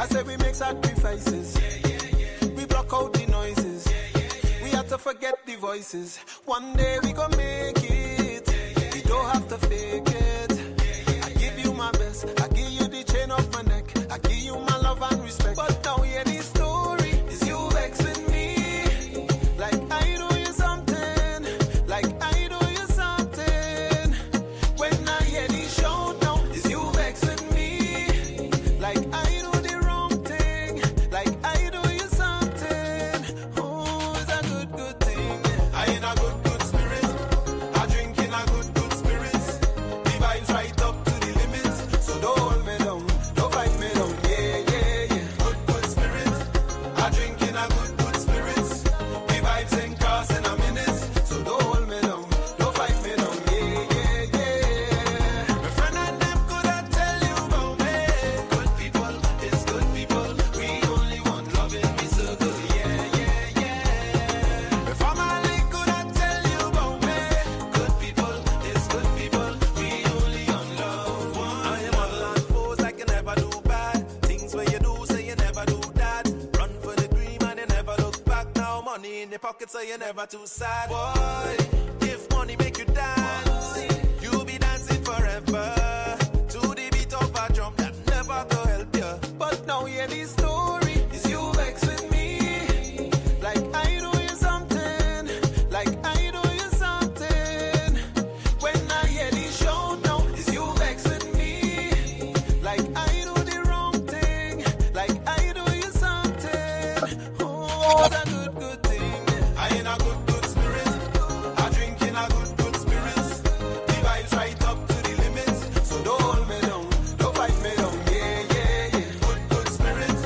I say we make sacrifices. We block out the noises. We have to forget the voices. One day we gon' make it. We don't have to fake it. I give you my best. I give you the chain off my neck. I give you my love and respect. But now hear the story. Is you vexing me? Like I do you something. Like I do you something. When I hear the shout now, is you vexing me? Like I do the wrong thing. Like I do you something. Oh, it's a good thing. I in a good spirit. I drink in a good spirits. The vibes right up to the limits. So don't hold me down. Don't fight me down. Yeah. Good spirit. I drink in a good spirits. The vibes ain't crossing a minute. So don't hold me down. Don't fight me down. Yeah. My friend and them could I tell you about me. Good people is good people. We only want loving me so good. Yeah. My family could I tell you about me. Good people is good people. We only on love one. I am all on foes like you never do bad. Things where you do say you never do that. Run for the cream and you never look back. Now money in your pocket so you never too sad. Boy, if money make you dance, you'll be dancing forever. To the beat of a drum that never go help you. But now hear the story. Is you vex with me? Like I do you something. Like I do you something. When I hear the show now, is you vex with me? Like I do the wrong thing. Like I do you something. Oh, it's a good thing. I in a good spirit. I drink in a good spirits. The vibes right up to the limits. So don't hold me down. Don't fight me down. Yeah. Good spirit.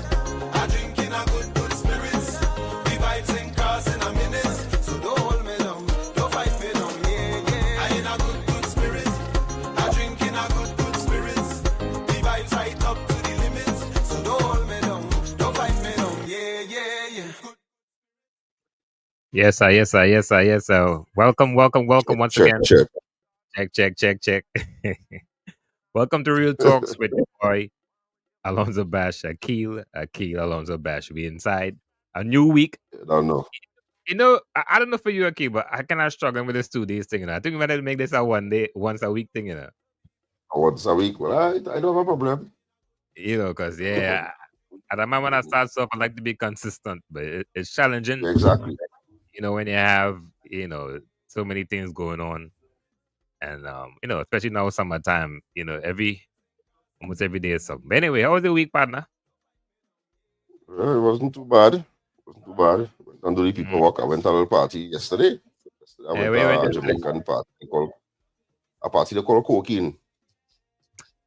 I drink in a good spirits. The vibes ain't crossing a minute. So don't hold me down. Don't fight me down. Yeah. I in a good spirit. I drink in a good spirits. The vibes right up to the limits. So don't hold me down. Don't fight me down. Yeah. Yes, sir. Welcome once Check, again. check. Check. Welcome to Real Talks with your boy Alonzo Bash, Akil Alonzo Bash. We inside a new week. I don't know. You know, I don't know for you, Akil, but I kind of struggling with this 2 days thing. You know? I think we might make this a once a week thing. You know, Once a week. Well, I don't have a problem. because I remember when I start stuff, I like to be consistent, but it's challenging. Yeah, exactly. When you have so many things going on. And especially now summertime, almost every day is something. But anyway, how was the week, partner? It wasn't too bad. Went and do the people Mm. walk. I went to a little party yesterday. I Yeah, went where you went to a yesterday? Jamaican party called a party they call Cocaine.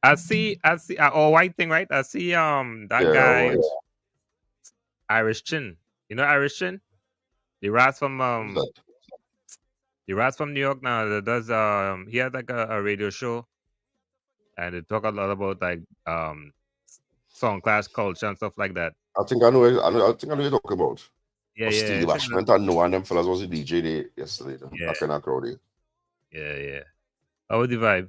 I see, white thing, right? I see, that Yeah, guy, right. Irish Chin. You know Irish Chin? The rats from Who's that? New York now. That does he had like a radio show, and they talk a lot about like song clash culture and stuff like that. I think I know. I think I know what you're talking about. Yeah, But Stevie yeah, Bashment and Noah and them fellas was the DJ day yesterday. yeah, That kind of crowd there. yeah. How was the vibe?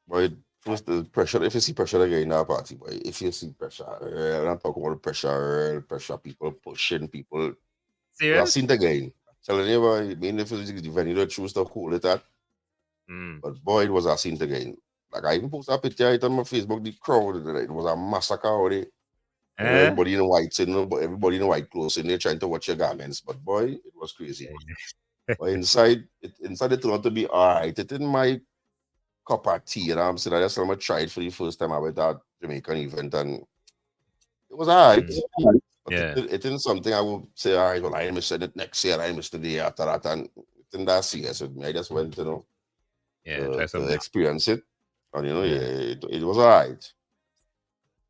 But first the pressure. If you see pressure again in our party, boy. If you see pressure, I'm not talking about pressure. People pushing people. I've Serious? seen it again. Telling you, boy, mean if it's the venue that choose to cool it at. Mm. But boy, it was a scene again. Like I even posted a picture it on my Facebook. The crowd, it was a massacre already. And Eh? everybody in white, everybody in white clothes, and they're trying to watch your garments. But boy, it was crazy. But inside it turned out to be all right. It didn't my cup of tea, and I'm saying I just tried for the first time I went to Jamaican event, and it was all right. Mm. But Yeah. it isn't something I would say, all right, well, I missed it next year, I missed the day after that, and it didn't that serious with me. I just went, Yeah, try to something. experience it. And Yeah. it was all right.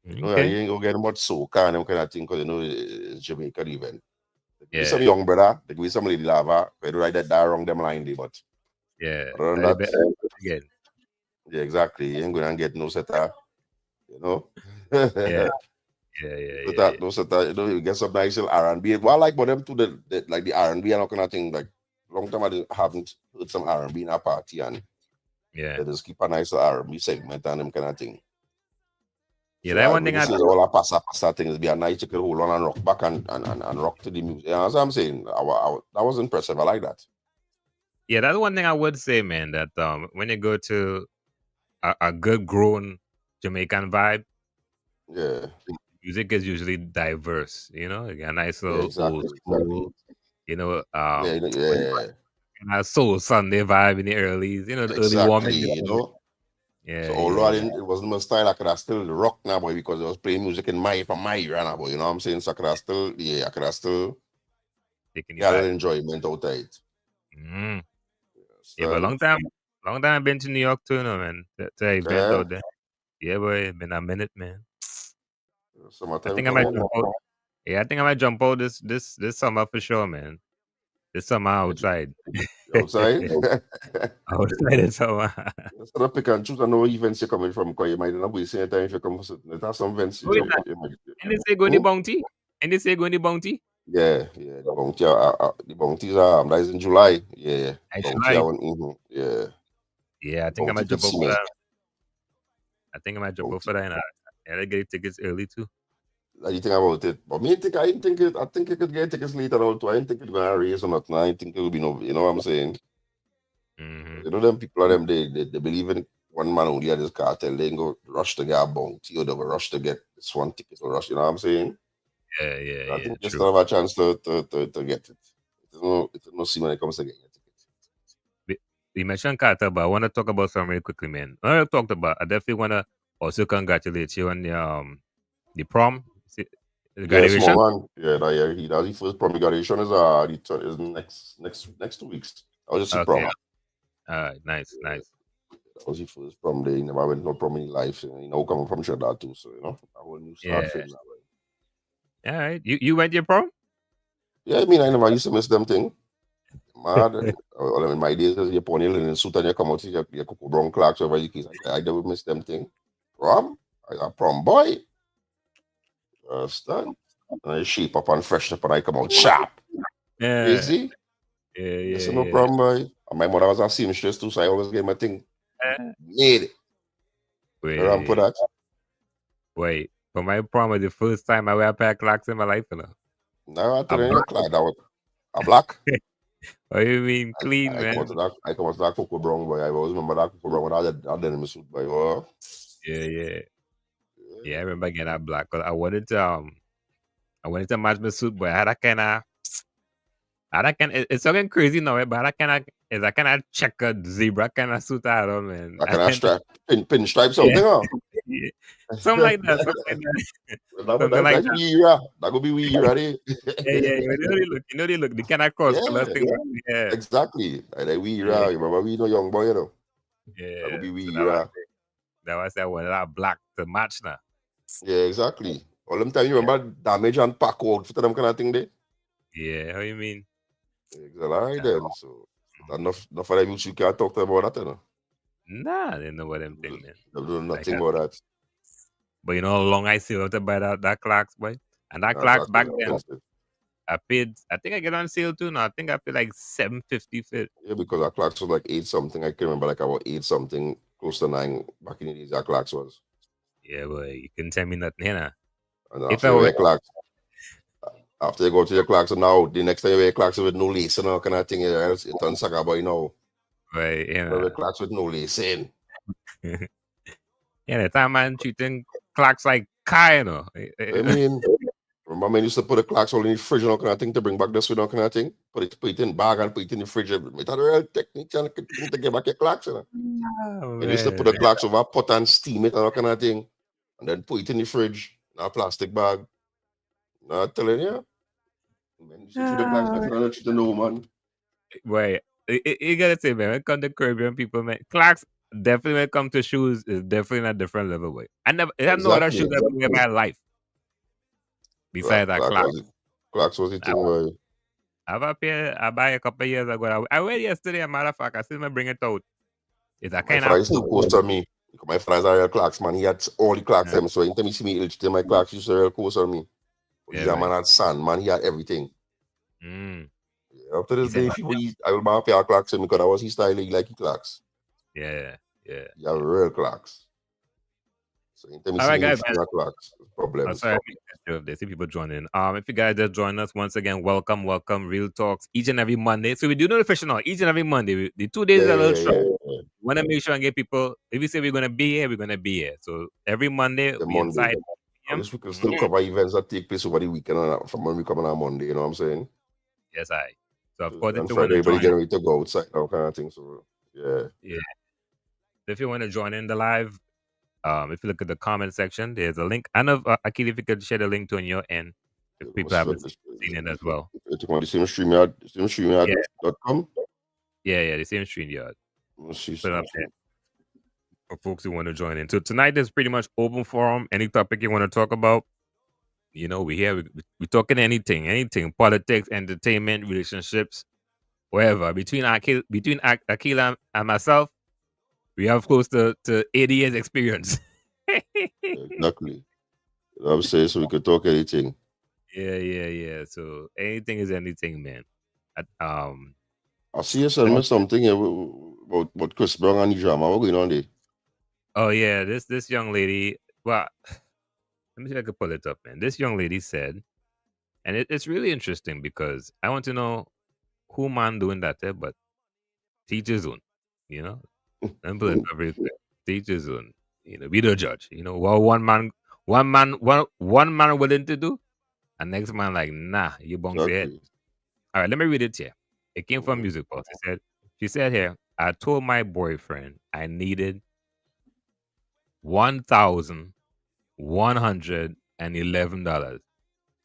You Okay. ain't gonna get much soca and them kind of thing because it's Jamaican event. There Yeah. some young brother, there could be some lady lava, they do right that wrong them line day, but Yeah. other than I that, bet again. yeah, exactly. You ain't gonna get no setter, you know. Yeah. No setter, you get some nice little R&B. What I like about them too, like the R&B and all kind of thing, like long time haven't heard some R&B in a party and Yeah. they just keep a nice little R&B segment and them kind of thing. Yeah, So that I one would thing I say all our pasta things be a night you could hold on and rock back and rock to the music. You know what I'm saying? That was impressive. I like that. yeah, that's one thing I would say, man. That when you go to a good grown Jamaican vibe, Yeah, music is usually diverse. You know, you got a nice yeah, little old exactly. school. You know, Yeah, what do you yeah, call it? Soul Sunday vibe in the earlys. You know, the early exactly. warming. You know. So Yeah, although yeah, I yeah. didn't, it wasn't my style. I could have still rock now, boy, because I was playing music in my from my era now, boy. You know what I'm saying? So I could have still, I could have still Taking the get a little vibe. enjoyment out of it. Mm. Yeah, but Understand? long time I've been to New York too, no man. To event Okay. out there. Yeah, boy, it's been a minute, man. I Summertime think I might coming. jump out. Yeah, I think I might jump out this summer for sure, man. This summer outside. Outside. Outside this summer. Instead of pick and choose, I know events you're coming from, because you might not waste any time if you come for certain. It has some events Who is that? you might. And they say go in the Hmm? bounty. And they say go in the bounty. Yeah. The bounties that is in July. Yeah. I Bounty, July. yeah. Yeah, I think I Bounty might could jump out see for me. that. I think I might jump out Bounty. for that. And I get tickets early too. What do you think about it? But me think I didn't think it. I think you could get tickets later on too. I didn't think it's gonna raise or nothing. I didn't think it would be no. You know what I'm saying? Mm-hmm. You know them people are them. They believe in one man only at this cartel. They ain't go rush to get a bounty or they will rush to get this one ticket or rush. You know what I'm saying? I Yeah. think you True. still have a chance to get it. It's no see when it comes to getting a ticket. You mentioned Carter, but I want to talk about something really quickly, man. I talked about. I definitely want to also congratulate you on the prom, the Yeah, small graduation. man. Yeah, that year he does his first promulgation is is next 2 weeks. That was just a Okay, prom. nice. That was his first prom day. He never went no prom in his life. You know, coming from Trinidad too. So, a whole new start Yeah. for him now. Right? All right. You went your prom? Yeah, I mean, I never used to miss them thing. Mad. Well, in my days, as you put on your linen suit and you come out to your Coco Brown Clarks, whatever you case. I never miss them thing. Prom? I a prom boy. Understand? And I shape up and freshen up and I come out sharp. Yeah. Crazy? Yes, no Yeah. problem, boy. And my mother was a seamstress too, so I always get my thing made. Around for Wait, that. wait. For my prom was the first time I wear a pair of Clarks in my life, you know. Now I A tell you, black. Clyde, that was a black. What do you mean clean, I come out man? to that. I come out to that Coco Brown boy. I always remember that Coco Brown when I had in my suit boy. Oh, Yeah. yeah. I remember getting that black. 'Cause I wanted to match my suit, but I had that kind. It's something crazy now, but it's a kind of checkered zebra kind of suit I had on, man. I I can have went to, strap, pinstripe yeah, something, huh? yeah. Something like that. Something like that. Something like That's that. we era. That could be we era, eh? Yeah. You know they look. The kind of cross colors Yeah, thing. Yeah. exactly. Like we Yeah. era. You remember we no young boy, That could Yeah. be So we era. that was I wanted that black to match now. Yeah, exactly. All them time you Yeah. remember damage and pack out for them kind of thing there. Yeah. How you mean? Exactly. All right then. So enough of them you can't talk to them about that, Nah, I didn't know what them thing, man. They do Like, nothing about that. but you know how long I still have to buy that Clarks, boy. And that Nah, Clarks Clarks back was then, expensive. I paid. I think I get on sale too now. I think I paid like $7.50 for it. Yeah, because our Clarks was like 8 something. I can remember like about 8 something, close to 9 back in the days. Our Clarks was. Yeah, boy, you couldn't tell me nothing here now. And If after I you were, wear Clarks, after you go to your Clarks, and now the next time you wear Clarks with no lace and all kind of thing, it turns saga boy now. boy, You wear Clarks with no lace in. yeah, the time man treating Clarks like car, you know. I mean, remember when you used to put the Clarks all in the fridge and all kind of thing to bring back the sweet all kind of thing? Put it in bag and put it in the fridge. It had a real technique and thing to get back your Clarks, Oh, And you used to put man. the Clarks over a pot and steam it and all kind of thing. And then put it in the fridge in a plastic bag. Now I'm telling you. Man, you should treat the Clarks better than you treat the no man. Boy, you gotta say, man, when it comes to Caribbean people, man, Clarks definitely when it comes to shoes is definitely on a different level, boy. I have no other Exactly. shoes ever wear in my life besides that Clarks. Clarks was the thing where I have a pair I buy a couple of years ago. I wear it yesterday, a matter of fact, I still may bring it out. It's a my kind friend of used to post on me. My friends are real Clarks, man. He had all the Clarks them. So anytime you see me illustrate my Clarks, used to real post on me. But Yeah, man right. had sand, man. He had everything. Mm. Yeah, after this He said, day, I will buy a pair of Clarks him because that was his style. He like his Clarks. yeah. He had real Clarks. So anytime you All see right, me with guys. 3 o'clock, I'm problems. sorry, I missed that show. They see people joining. If you guys just join us once again, welcome, welcome. Real Talks each and every Monday. So we do notification each and every Monday. The 2 days Yeah, are a little yeah, short. yeah. We want to make sure and get people. If we say we're gonna be here, we're gonna be here. So every Monday The we Monday. inside. At least we can still cover events that take place over the weekend from when we come on Monday. You know what I'm saying? Yes, I. So of course, Tuesday if and you want Friday, to everybody join, getting ready to go outside, that kind of thing. So yeah. yeah. If you want to join in the live, if you look at the comment section, there's a link. I know, Akil, if you could share the link to on your end, if people haven't seen it as well. It's on the same StreamYard.com. Yeah, the same stream yard. Let's see Put it up something. there for folks who want to join in. So tonight is pretty much open forum. Any topic you want to talk about, you know, we talking anything, politics, entertainment, relationships, whatever. Between Akil and myself, we have close to 80 years experience. Exactly. You know what I'm saying? So we could talk anything. Yeah. So anything is anything, man. I see you send me something here about Chris Brown and the drama. What going on there? Oh yeah, this young lady. Well, let me see if I can pull it up, man. This young lady said, and it's really interesting because I want to know who man doing that there, but teacher's own, you know. Let me pull it up real quick. Teacher's own, you know, be the judge. You know, what one man willing to do, and next man like, nah, you bonks your head. Exactly. All right, let me read it here. It came from Music Pulse. She said here, I told my boyfriend I needed $1,111.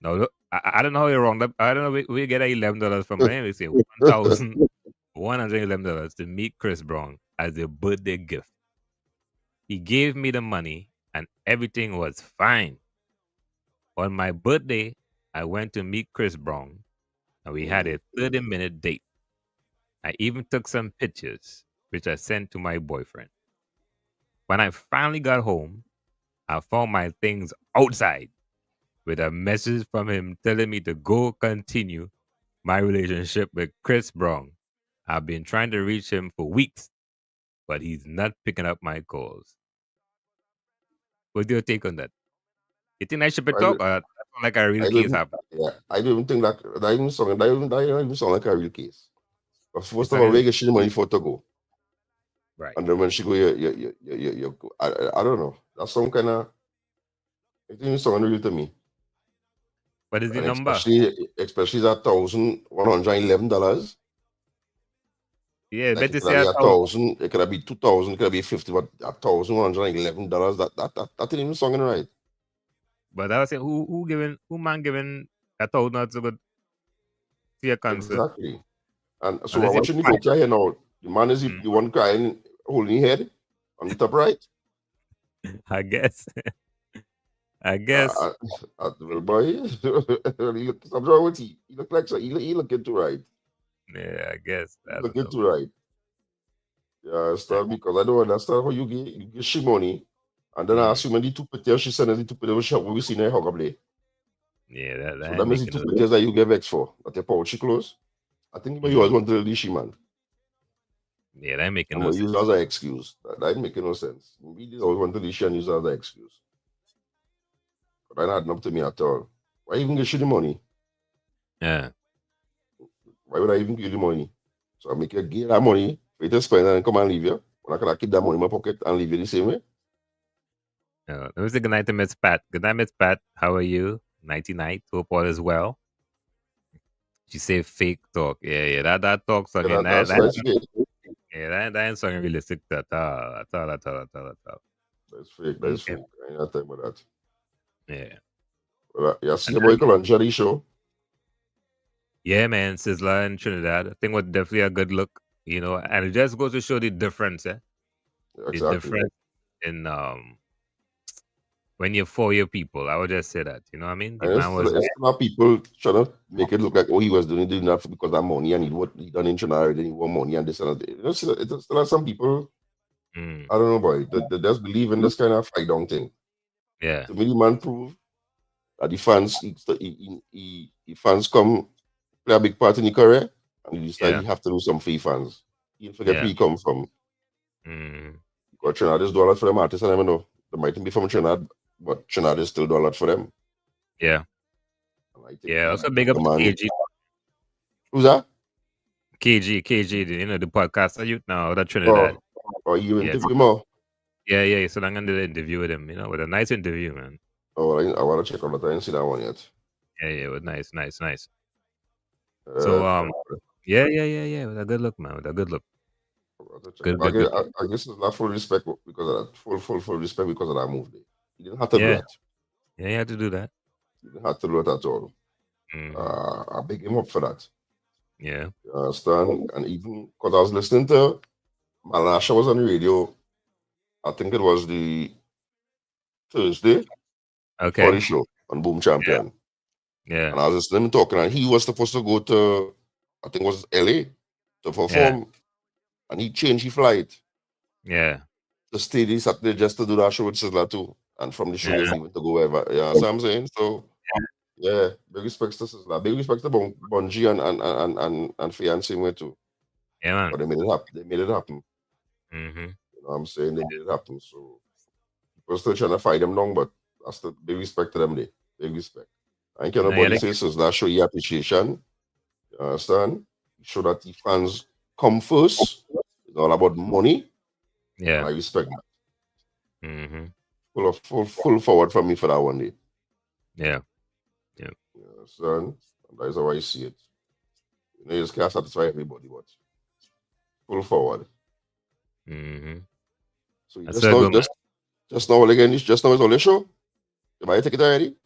Now look, I don't know how you're wrong. I don't know where you get that $11 from. But anyway, say $1,111 to meet Chris Brown as a birthday gift. He gave me the money and everything was fine. On my birthday, I went to meet Chris Brown and we had a 30-minute date. I even took some pictures, which I sent to my boyfriend. When I finally got home, I found my things outside with a message from him telling me to go continue my relationship with Chris Brown. I've been trying to reach him for weeks, but he's not picking up my calls. What's your take on that? You think I should be talk or that sound like a real case happened? Yeah, I don't even think that even sound like a real case. But first of not all, a- where get she the money for to go? Right. And then when she go, I don't know. That's some kind of, it didn't sound real to me. What is the And number? especially that $1,111. Yeah, Like better it could say be a 1,000, it could be 2,000, it could be 50, but $1,111. That didn't even sound right. But I was saying who man giving $1,000 to go see a concert? Exactly. And so Unless what should you go here now? The man is the one crying, holding his head on the top right. I guess. I guess. Well, boy, something wrong with he. He look like so. He looking too right. Yeah, I guess. He I don't looking know. too right. Yeah, start because I don't understand how you get she money, and then I assume the 2 pictures she sent us the 2 pictures shop we seen her hug up there. Yeah, that So ain't that means the making 2 no pictures that you get vexed for that your pouch she close. I think you always want to release she man. Yeah, that ain't making I'm no gonna sense. use it as an excuse. That ain't making no sense. Maybe they always want to release she and use it as an excuse. But that not up to me at all. Why even get you the money? Yeah. Why would I even give you the money? So I make you give that money for you to spend and come and leave you. When I can keep that money in my pocket and leave you the same way. Let me say good night to Miss Pat. Good night, Miss Pat. How are you? Nighty night. Hope all is well. She said fake talk. Yeah. That talk song. Yeah, that's fake. That ain't something realistic at all. At all. That's fake. That's fake. I ain't got time for that. Yeah. But you see your boy called Jerry show. Yeah, man. Sizzler in Trinidad. I think was definitely a good look. You know, and it just goes to show the difference, Exactly. The difference in when you're for your people. I would just say that. You know what I mean? The And man was it's not people trying to make it look like he was doing that because of money and he done in Trinidad and he want money and this and that. You know, it's still some people. I don't know, boy. They just believe in this kind of fight down thing. Yeah. To me, the man prove that the fans come play a big part in the career, and he decided he have to do some free fans. He didn't forget where he come from. Because Trinidad is dollars for them artists, and I don't know. They might be from Trinidad, but Trinidad is still doing a lot for them. Yeah. And I think Yeah. Also big up the to man. KG. Who's that? KG, the podcaster youth now out of Trinidad. Oh, you Yeah. interview more? Yeah. So I'm gonna do the interview with him, with a nice interview, man. Oh, I want to check on that. I didn't see that one yet. Yeah, it was nice. So yeah. With a good look, man. With a good look. Good. I guess it's not full respect because of that. Full respect because of that move. You didn't have to do Yeah. that. Yeah, you had to do that. You didn't have to do it at all. Mhm. I big him up for that. Yeah. You understand? And even because I was listening to Malasha was on the radio. I think it was the Thursday for the Okay. show on Boom Champion. Yeah. And I was listening to him talking, and he was supposed to go to, I think it was LA to perform, and he changed his flight Yeah. to stay this Saturday just to do that show with Sizzler too. And from the show, Yeah. he's leaving to go wherever. Yeah, that's what I'm saying. So, yeah, big respects to Sizzler. Big respects to Bungie and Fiancé way too. Yeah, man. But they made it happen. They made it happen. Mm-hmm. You know what I'm saying? They made it happen. So, people still trying to fight them down, but that's the big respect to them. Big respect. I ain't care nobody say Sizzler show you appreciation. You understand? Show that the fans come first. It's all about money. Yeah. I respect that. Mm-hmm. Full forward for me for that one day. Yeah. You understand? And that is how I see it. You just can't satisfy everybody, but full forward. Mm-hmm. So you just now again, just now is on the show. You buy a ticket already?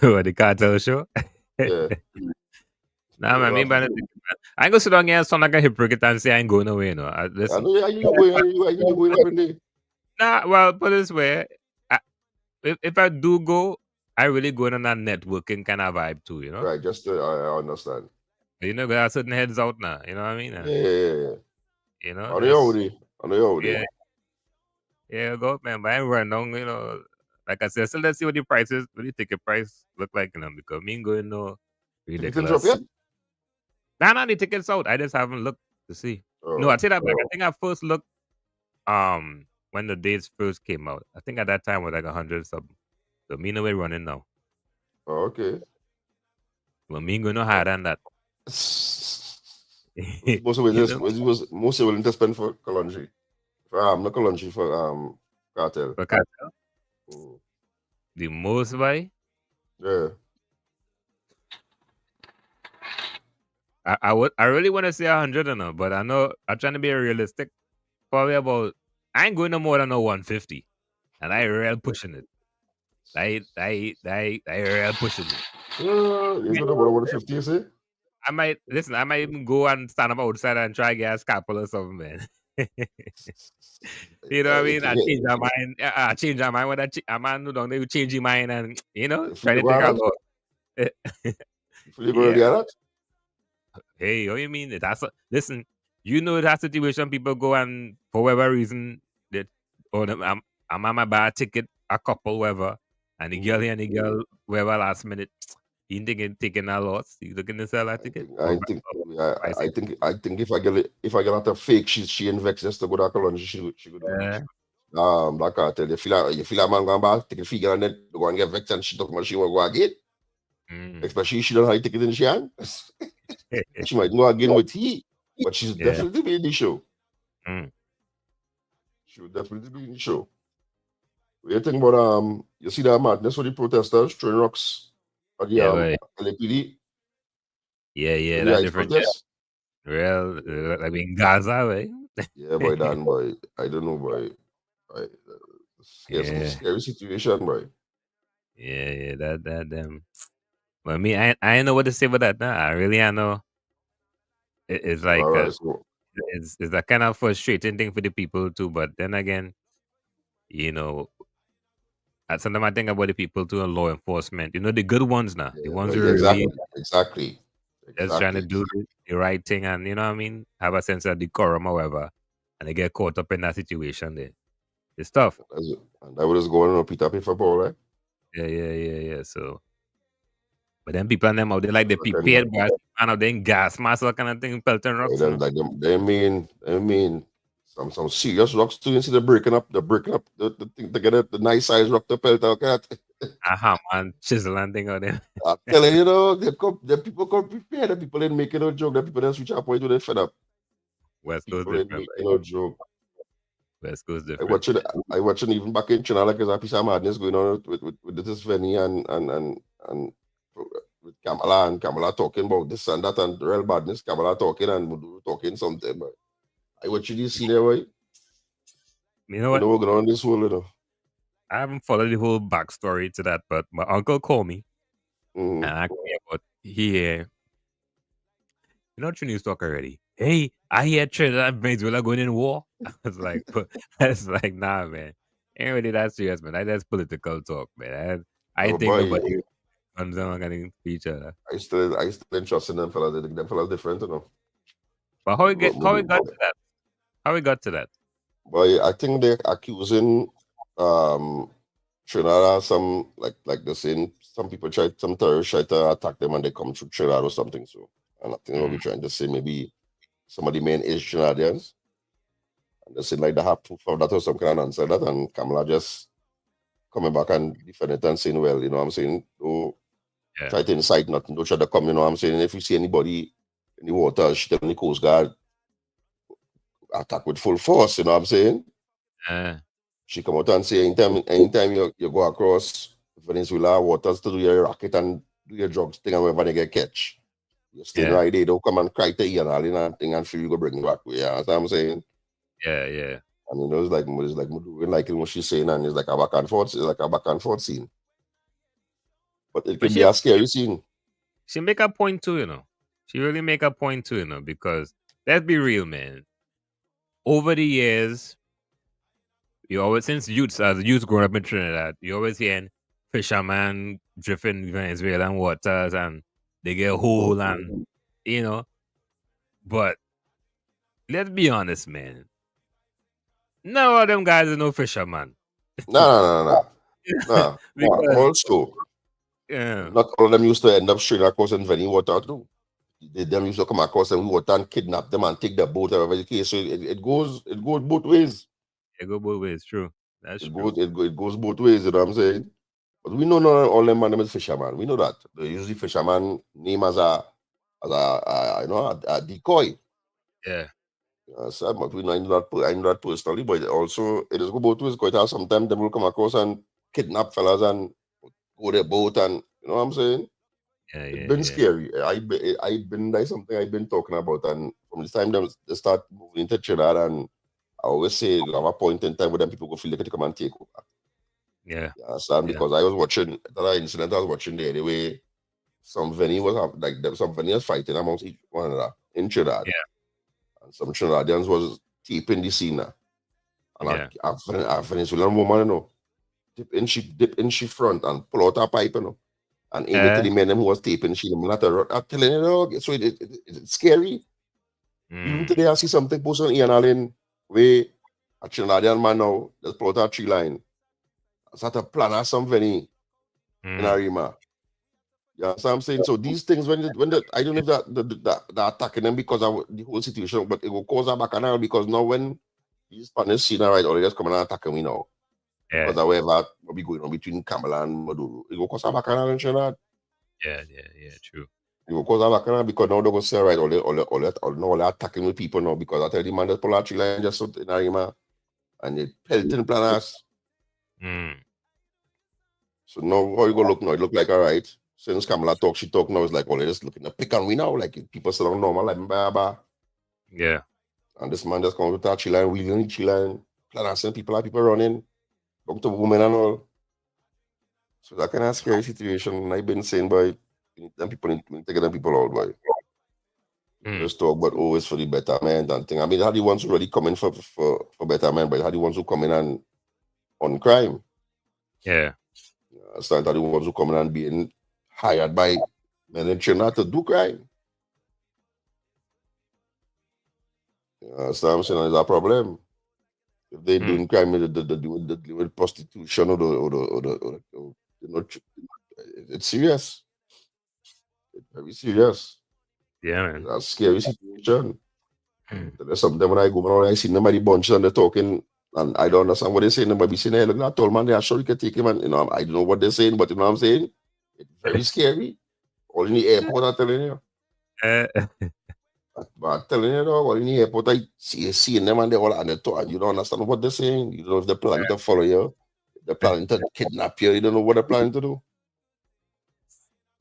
What, the cartel show? Yeah. Nah, man, I ain't gonna sit down here and sound like a hypocrite and say I ain't going away, you know. I know you going every day. Nah, well, put it this way. If I do go, I really go on that networking kind of vibe too, you know? Right, just I understand. You know, there are certain heads out now, you know what I mean? Yeah. You know? I know you. Yeah, go, man, but I ain't run down, you know. Like I said, so let's see what the ticket price look like, you know, because me ain't going no ridiculous. Drop yet? Nah, the tickets out. I just haven't looked to see. No, I take that back. I think I first looked when the dates first came out. I think at that time was like 100 something. So me no way running now. Oh, okay. Well, me ain't going no higher than that. Most willing to spend for Kalonji. Not Kalonji, for Cartel. For Cartel? The most by? Yeah. I really want to say 100 or no, but I know I'm trying to be realistic. Probably about, I ain't going no more than 150. And I real pushing it. I real pushing it. You gonna go to 150, you say? I might even go and stand up outside and try to get a scalpel or something, man. You know what I mean? I change my mind. I change my mind. When a man who don't they change your mind and try to take a lot. You gonna get that? Hey, what you mean? Listen, that situation. People go and for whatever reason that I'm on my buy a ticket, a couple, whatever, and the girl, whatever last minute. He taking a loss. He looking to sell that ticket. I think if I get out of fake, she invest just to go to Kalonji, she would do it. Like I tell you, feel like man going back, take a figure and then go and get vexed and she talk about she will go again. Especially she don't have a ticket in she hand. She might go again with he, but she's definitely be in the show. She would definitely be in the show. What do you think about you see that madness with the protesters throwing rocks at the LAPD? Yeah, that's different. Real, like in Gaza, right? Yeah, boy, Dan, boy. I don't know, boy. Scary situation, boy. Yeah, that them. But me, I know what to say about that. Nah, I know. It's like it's that kind of frustrating thing for the people too. But then again, sometimes I think about the people too and law enforcement. The good ones now, the ones who really exactly just trying to do the right thing and you know what I mean, have a sense of decorum, however, and they get caught up in that situation there. It's tough. And that was going on Peter for Paul, right? Yeah. So, but then people and them out there like they prepared by and then gas mask, that kind of thing, pelting rocks. They mean some serious rocks too. You see they're breaking up the thing to get the nice size rock to pelt out at. Aha, man, chiseling thing on them. I'm telling you, know, the people come prepared. The people ain't making no joke. The people that switch up point where they fed up. West Coast People ain't different, making right? no joke. West Coast I different. watching I watching even back in China like there's a piece of madness going on with this Venny and with Kamala talking about this and that and real badness. Kamala talking and Maduro talking something. But I watching this scene there, right? You know You what? know what's going on in this world, you know. I haven't followed the whole backstory to that, but my uncle called me Mm-hmm. and asked me about here. You know what you news talk already? Hey, I hear Trinidad and Venezuela going in war. I was like, that's like, nah, man. Ain't really that serious, man. That's political talk, man. I Oh think boy, nobody comes down against each other. I still trust in them fellas. I think them fellas different, you know. But how we got to that? How we got to that? Boy, I think they're accusing um Trinidad some like they're saying some people some terrorists try to attack them and they come through Trinidad or something. So and I think what we're trying to say maybe some of the main is Trinidadians and they say like they have proof of that or some kind of answer that and Kamala just coming back and defend it and saying, well, you know what I'm saying? Oh, Yeah. try to incite nothing, don't try to come, you know what I'm saying? If you see anybody in the water, she tell the Coast Guard attack with full force, you know what I'm saying? She come out and say anytime you go across Venezuela waters to do your racket and do your drugs thing and whenever they get catch. You're staying Yeah. right there, don't come and cry to Ian Allen and thing and feel you go bring you back. Yeah, that's what I'm saying. Yeah. I mean, it's like Maduro liking what she's saying and it's like a back and forth, scene. But it But can be a scary scene. she make a point too, you know. She really make a point too, you know, because let's be real, man. Over the years, you always since youths growing up in Trinidad, you always hearing fishermen drifting Venezuelan waters and they get whole and you know. But let's be honest, man. None of them guys are no fisherman. No. Because Also, yeah, not all of them used to end up straight across in Veni water too. Them used to come across and we water and kidnap them and take the boat or whatever the case. So it goes both ways. it go both ways. True, that's It true. goes both ways, you know what I'm saying? But we know not all them man them is fisherman. We know that. They usually fisherman name as a you know a decoy. Yeah, So, but we know I know that personally, but also it is go both ways. Quite sometimes them will come across and kidnap fellas and go their boat and you know what I'm saying? It's been yeah. scary. I've been that's something I've been talking about, and from the time they start moving into Trinidad, and I always say you have a point in time where them people go feel like to come and take over. Yeah. You understand? Yeah. Because I was watching that incident. I was watching the other way. Some Veni was some Veni was fighting amongst each one another in Trinidad, Yeah. and some Trinidadians was taping the scene, and Yeah. a Venezuelan woman, you know, dip in she front and pull out her pipe, you know. And aim it to the men who was taping she them not I'm telling you, dog, so it's scary. Even today I see something posted on Ian Allen where a Trinidadian man now just pull out a tree line. Start a plan or something in Arima. Yeah, so I'm saying so these things when I don't know if that attacking them because of the whole situation, but it will cause a bacchanal because now when these partners see that right, or they just come and attacking me now. Yeah. Because however what be going on between Kamala and Maduro, it will cause a bacchanal in Trinidad. Yeah, true. It will cause a bacchanal because now they're gonna say right, all they're attacking with people now because I tell the man that pull out tree line just in Arima and they pelting planners. So now how you gonna look now? It look like all right. Since Kamala talk, she talk now. It's like, they're just looking to pick on we now. Like people still don't normal, like baba. Yeah. And this man just come with that chilling, wheeling, chilling, planning people running, talk to women and all. So that kind of scary situation. And I've been saying, boy, them people need to get them people out, boy. Just talk about always for the betterment and thing. I mean, how the ones who really come in for betterment, but how the ones who come in and on crime. Yeah. Start the ones who come in and being hired by men in China to do crime. So I'm saying there's a problem. If they doing crime, they deal with prostitution or you know, it's serious. It's very serious. Yeah, man. That's a scary situation. There's something when I go around, I see them by the bunches and they're talking, and I don't understand what they're saying. But be saying, hey, look, that tall man, they are sure you can take him. And, I don't know what they're saying, but you know what I'm saying? It's very scary. All in the airport, I'm telling you. Uh, But I'm telling you, dog, all in the airport, I seeing them and they all, and they talk, and you don't understand what they're saying. You don't know if they're planning to follow you, if they're planning to kidnap you, you don't know what they're planning to do.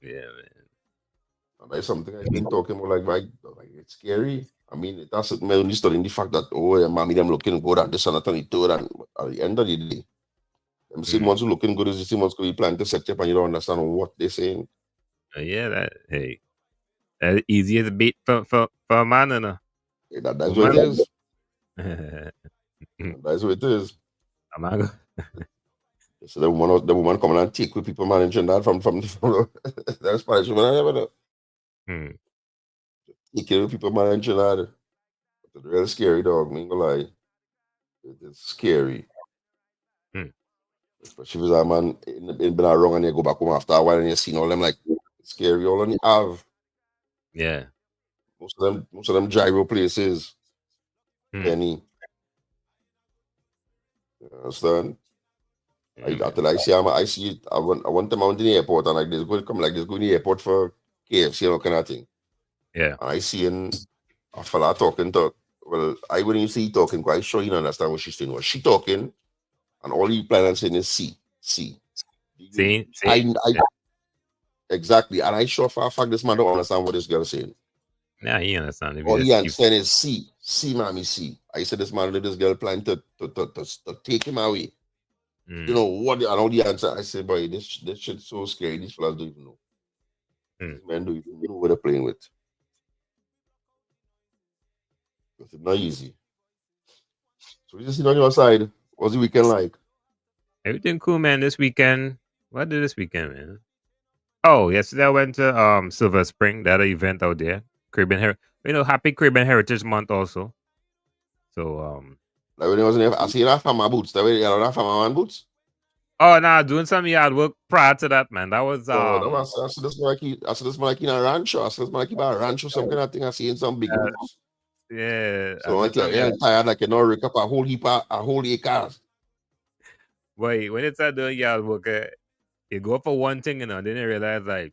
yeah, man. And that's something I've been talking about, like it's scary. I mean, that's it, only studying the fact that, oh, yeah, mommy, them looking good and this and that and the third, and at the end of the day, them same ones who looking good is the same ones who be planning to set you up and you don't understand what they're saying. Yeah, that's easy as a beat for a man, you know. Yeah, that's For what it man. is. I'm That's what it is. not So the woman coming and take with people managing that from the Spanish woman, I never know. Hmm. Take care of people managing that. It's real scary, dog. I ain't gonna lie. It's scary. Hmm. Especially if it's a man it been wrong and you go back home after a while and you see all them like it's scary all on the Ave. Yeah. Most of them gyro places. Hmm. Penny. You understand? Yeah, I see it. I want them out in the airport and like this go come like this go in the airport for KFC and all kind of thing. yeah. And I see a fella talking to well, I wouldn't even say he talking, quite sure you don't understand what she's saying. Was she talking and all he planning on saying is see. See? I exactly, and I sure for a fact this man don't understand what this girl is saying. Yeah, he understand. If you All he just keep understand is see, mommy, see. I said this man, this girl plan to take him away. You know what? And all the answer, I said, boy, this shit's so scary. These fellas don't even know. These men don't even know what they're playing with. It's not easy. So we just sit on your side. What's the weekend like? everything cool, man. This weekend. What did this weekend, man? Oh, yesterday I went to Silver Spring. That event out there. Happy Caribbean Heritage Month also. So Like when he was in there, I see that from my boots. That way, you know, that from my man boots. oh nah, doing some yard work prior to that, man. That was So that was, I said this man like I said this man like in a rancho. I said this man like in a rancho, some kind of thing. I see in some big boots. yeah, I So did like some you're yard. tired, like you know, rake up a whole heap of a whole acres. Wait, when it's doing yard work, you go for one thing, then you realize like,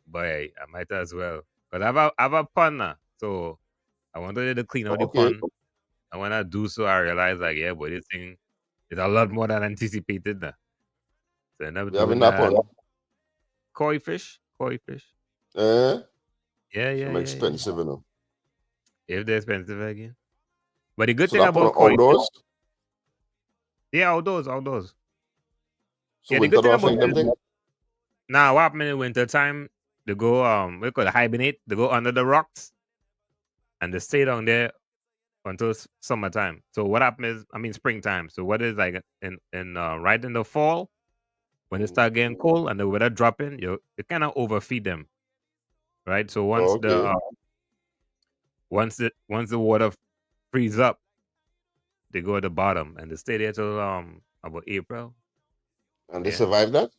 boy, I might as well. But I have a pond now, so I wanted to clean out the Okay, pond. And when I do so, I realize like, yeah, but this thing is a lot more than anticipated now. So I end up they having doing that that. one. Koi fish. Eh? Yeah, yeah, Some yeah, yeah. expensive, you know. If they're expensive again. But the good So thing that one about koi fish, outdoors. yeah, outdoors. So Yeah, the winter good thing don't about affect them fish, thing. now what happens in winter time, they go we call it hibernate, they go under the rocks and they stay down there until summertime. So what happens is, I mean springtime. So what is like in right in the fall when it start getting cold and the weather dropping, you kind of overfeed them, right? So Oh, okay. once the water freeze up, they go at the bottom and they stay there till about April. And they Yeah. survive that.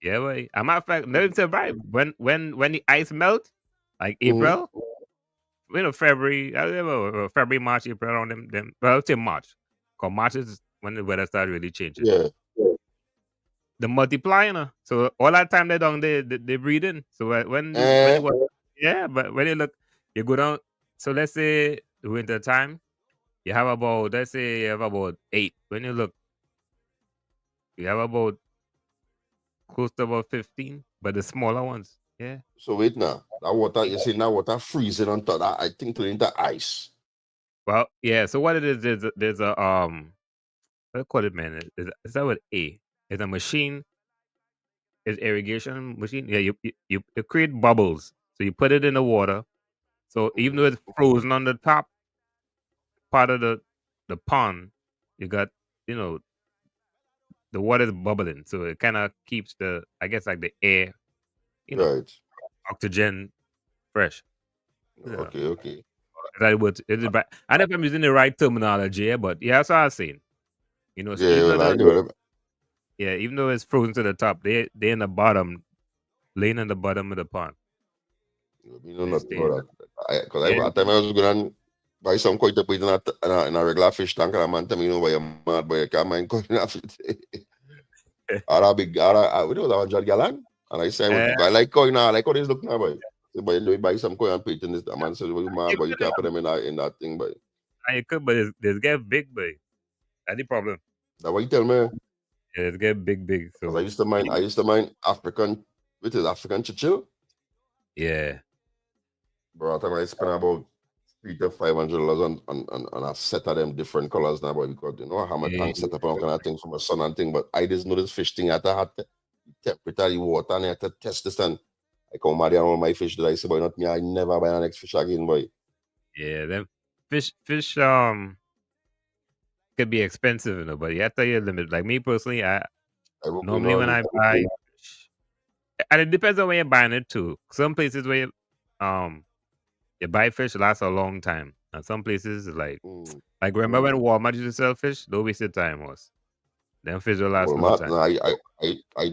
Yeah, boy. A matter of fact, let it survive. When the ice melt, like Mm-hmm. April, February, I don't know, February, March, April, around them. Well, I'll say March. Because March is when the weather starts really changing. Yeah. The multiply, So all that time they down they breathe in. So when Eh? it was, yeah, but when you look, you go down. So let's say the winter time, let's say you have about 8. When you look, you have about close to about 15, but the smaller ones, yeah. So wait now. That water you see now water freezing on top that I think turning into ice. Well, yeah. So what it is, there's a what do you call it, man? Is that with A? It's a machine. It's irrigation machine. Yeah, you create bubbles. So you put it in the water. So even though it's frozen on the top part of the pond, you got you know the water is bubbling. So it kind of keeps I guess like the air, Right. oxygen fresh. Yeah. Okay. That would it is. I don't know if I'm using the right terminology, but yeah, that's what I was saying. So Yeah, even though well I do it. even though it's frozen to the top, they in the bottom, laying in the bottom of the pond. You know They nothing stay. about that. Because Yeah, at time I was going on buy some koi to put in a regular fish tank, and a man tell me, you know, why you're mad, boy, you can't mind koi in a fish. Ara big, ara, we do 100 gallon. And I say, Eh, I like koi now, I like how this look now, boy. Say, boy, you buy some koi and put it in this. The man says, well, you mad, you boy, you could can't put them in that thing, boy. you could, but it's get big, boy. That's the problem. That's what you tell me. Yeah, it's get big. Because I So used to mind, African, with his African chichil. yeah, Bro, I think I spent about $300 to $500 on a set of them different colors now, boy, because you know how my yeah, tank set up and all kind of things for my son and thing. But I just know this fish thing. I had to temperature the water and I had to test this and I come mad on all my fish that I say, boy, not me. I never buy the next fish again, boy. yeah. Them fish could be expensive, you know, but you have to tell your limit. Like me personally, I I work with normally when all I buy fish, and it depends on where you're buying it too. Some places where you buy fish lasts a long time, and some places like mm, like remember when Walmart used to sell fish? Don't waste your time, was them fish will last no Walmart. time. No,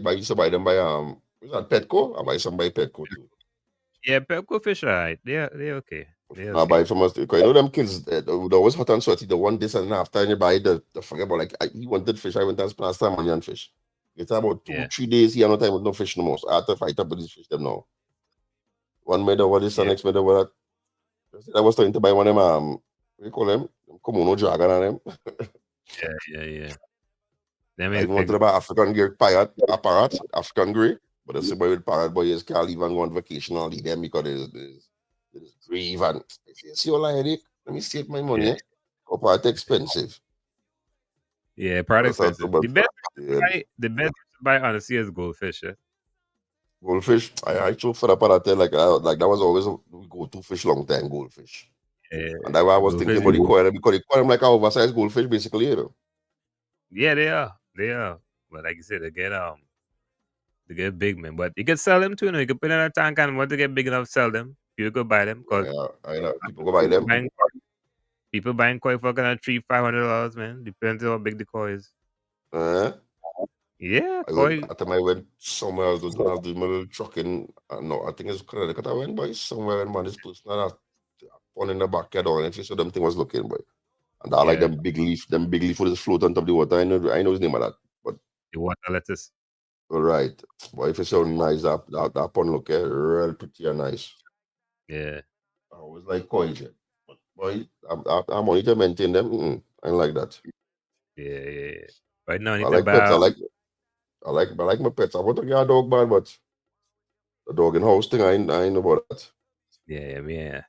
I used to buy them by was that Petco? I buy some by Petco too. Yeah, Pepco fish, right? They're okay. They're I okay. buy from us because you know them kids they're always hot and sweaty. They want this and after and you buy the forget about like he wanted fish. I went and spent some money on fish. It's about Yeah, 2-3 days. He had no time with no fish no more. So I had to fight up with these fish them now. One made over this, the yeah, next made over that. I was trying to buy one of them what do you call them? Komodo dragon and them. yeah. Them I is even wanted to buy African gear parrot, African grey. But the boy with parrot boys can't even go on vacation or leave them because there's grieve and I say, see all I headache. Let me save my money. yeah, Parrot expensive. yeah. Product That's how expensive. but yeah, The best to buy honestly is goldfish. Yeah, goldfish. I so fed up at that like that was always we go to fish long time goldfish. yeah. And that's why I was Goldfish. thinking about the coil because the coil like an oversized goldfish basically, you know. Yeah, they are. They are. But like you said, they get big, man. But you can sell them too. You know, you can put in a tank and once they get big enough, sell them. You could buy them because Yeah, I know people go buy people them. buying people buying koi for kind of $300-$500, man. Depends on how big the koi is. Uh, Yeah, I went koi. after I went somewhere. I was doing my little trucking. No, I think it's Connecticut. I went by somewhere and man, this person had a pond in the backyard or anything. So them thing was looking, boy. And I like Yeah, them big leaf would just float on top of the water. I know his name of that. But the water lettuce. all right. But if it's so nice, that pond look real pretty and nice. Yeah, I always like coins. Yeah. But boy, I'm only to maintain them. I ain't like that. yeah. Right now, I I need to like pets. buy. I like my pets. I want to get a dog, man, but the dog in house thing, I ain't know about that. Yeah, man.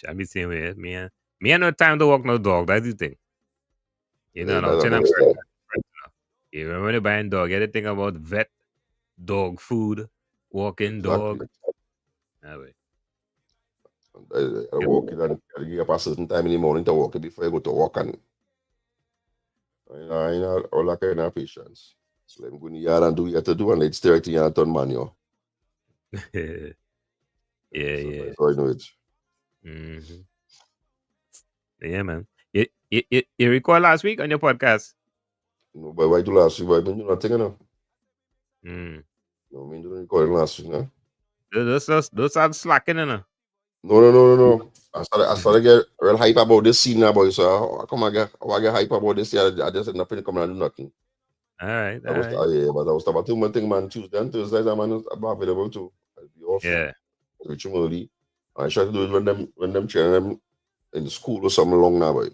I be saying, man. Me, I no time to walk no dog. That's the thing. You know, Yeah, and I'm that's telling next thing. you, when you buying dog, you got to think about vet, dog food, walking Exactly. dog. That way. I walk it and I get up a certain time in the morning to walk it before I go to work and I know all that kind of patience. So let me go in the yard and do what you have to do and let's stare at the yard turn manual. yeah, So yeah. that's how I know it. hmm Yeah, man. You recall last week on your podcast? No, but why do last week? Why been doing nothing, you know? Mm. No, I mean, doing recording last week, no? Those are slacking, you know. No. I started to get real hype about this scene now, boy. So I get hype about this. Yeah, I just end up in come and do nothing. All right, I was yeah, but I was about two months man Tuesday and Thursdays I'm available too. I'll be off. Yeah, Reach him early. I try to do it when them training them in school or something long now, boy.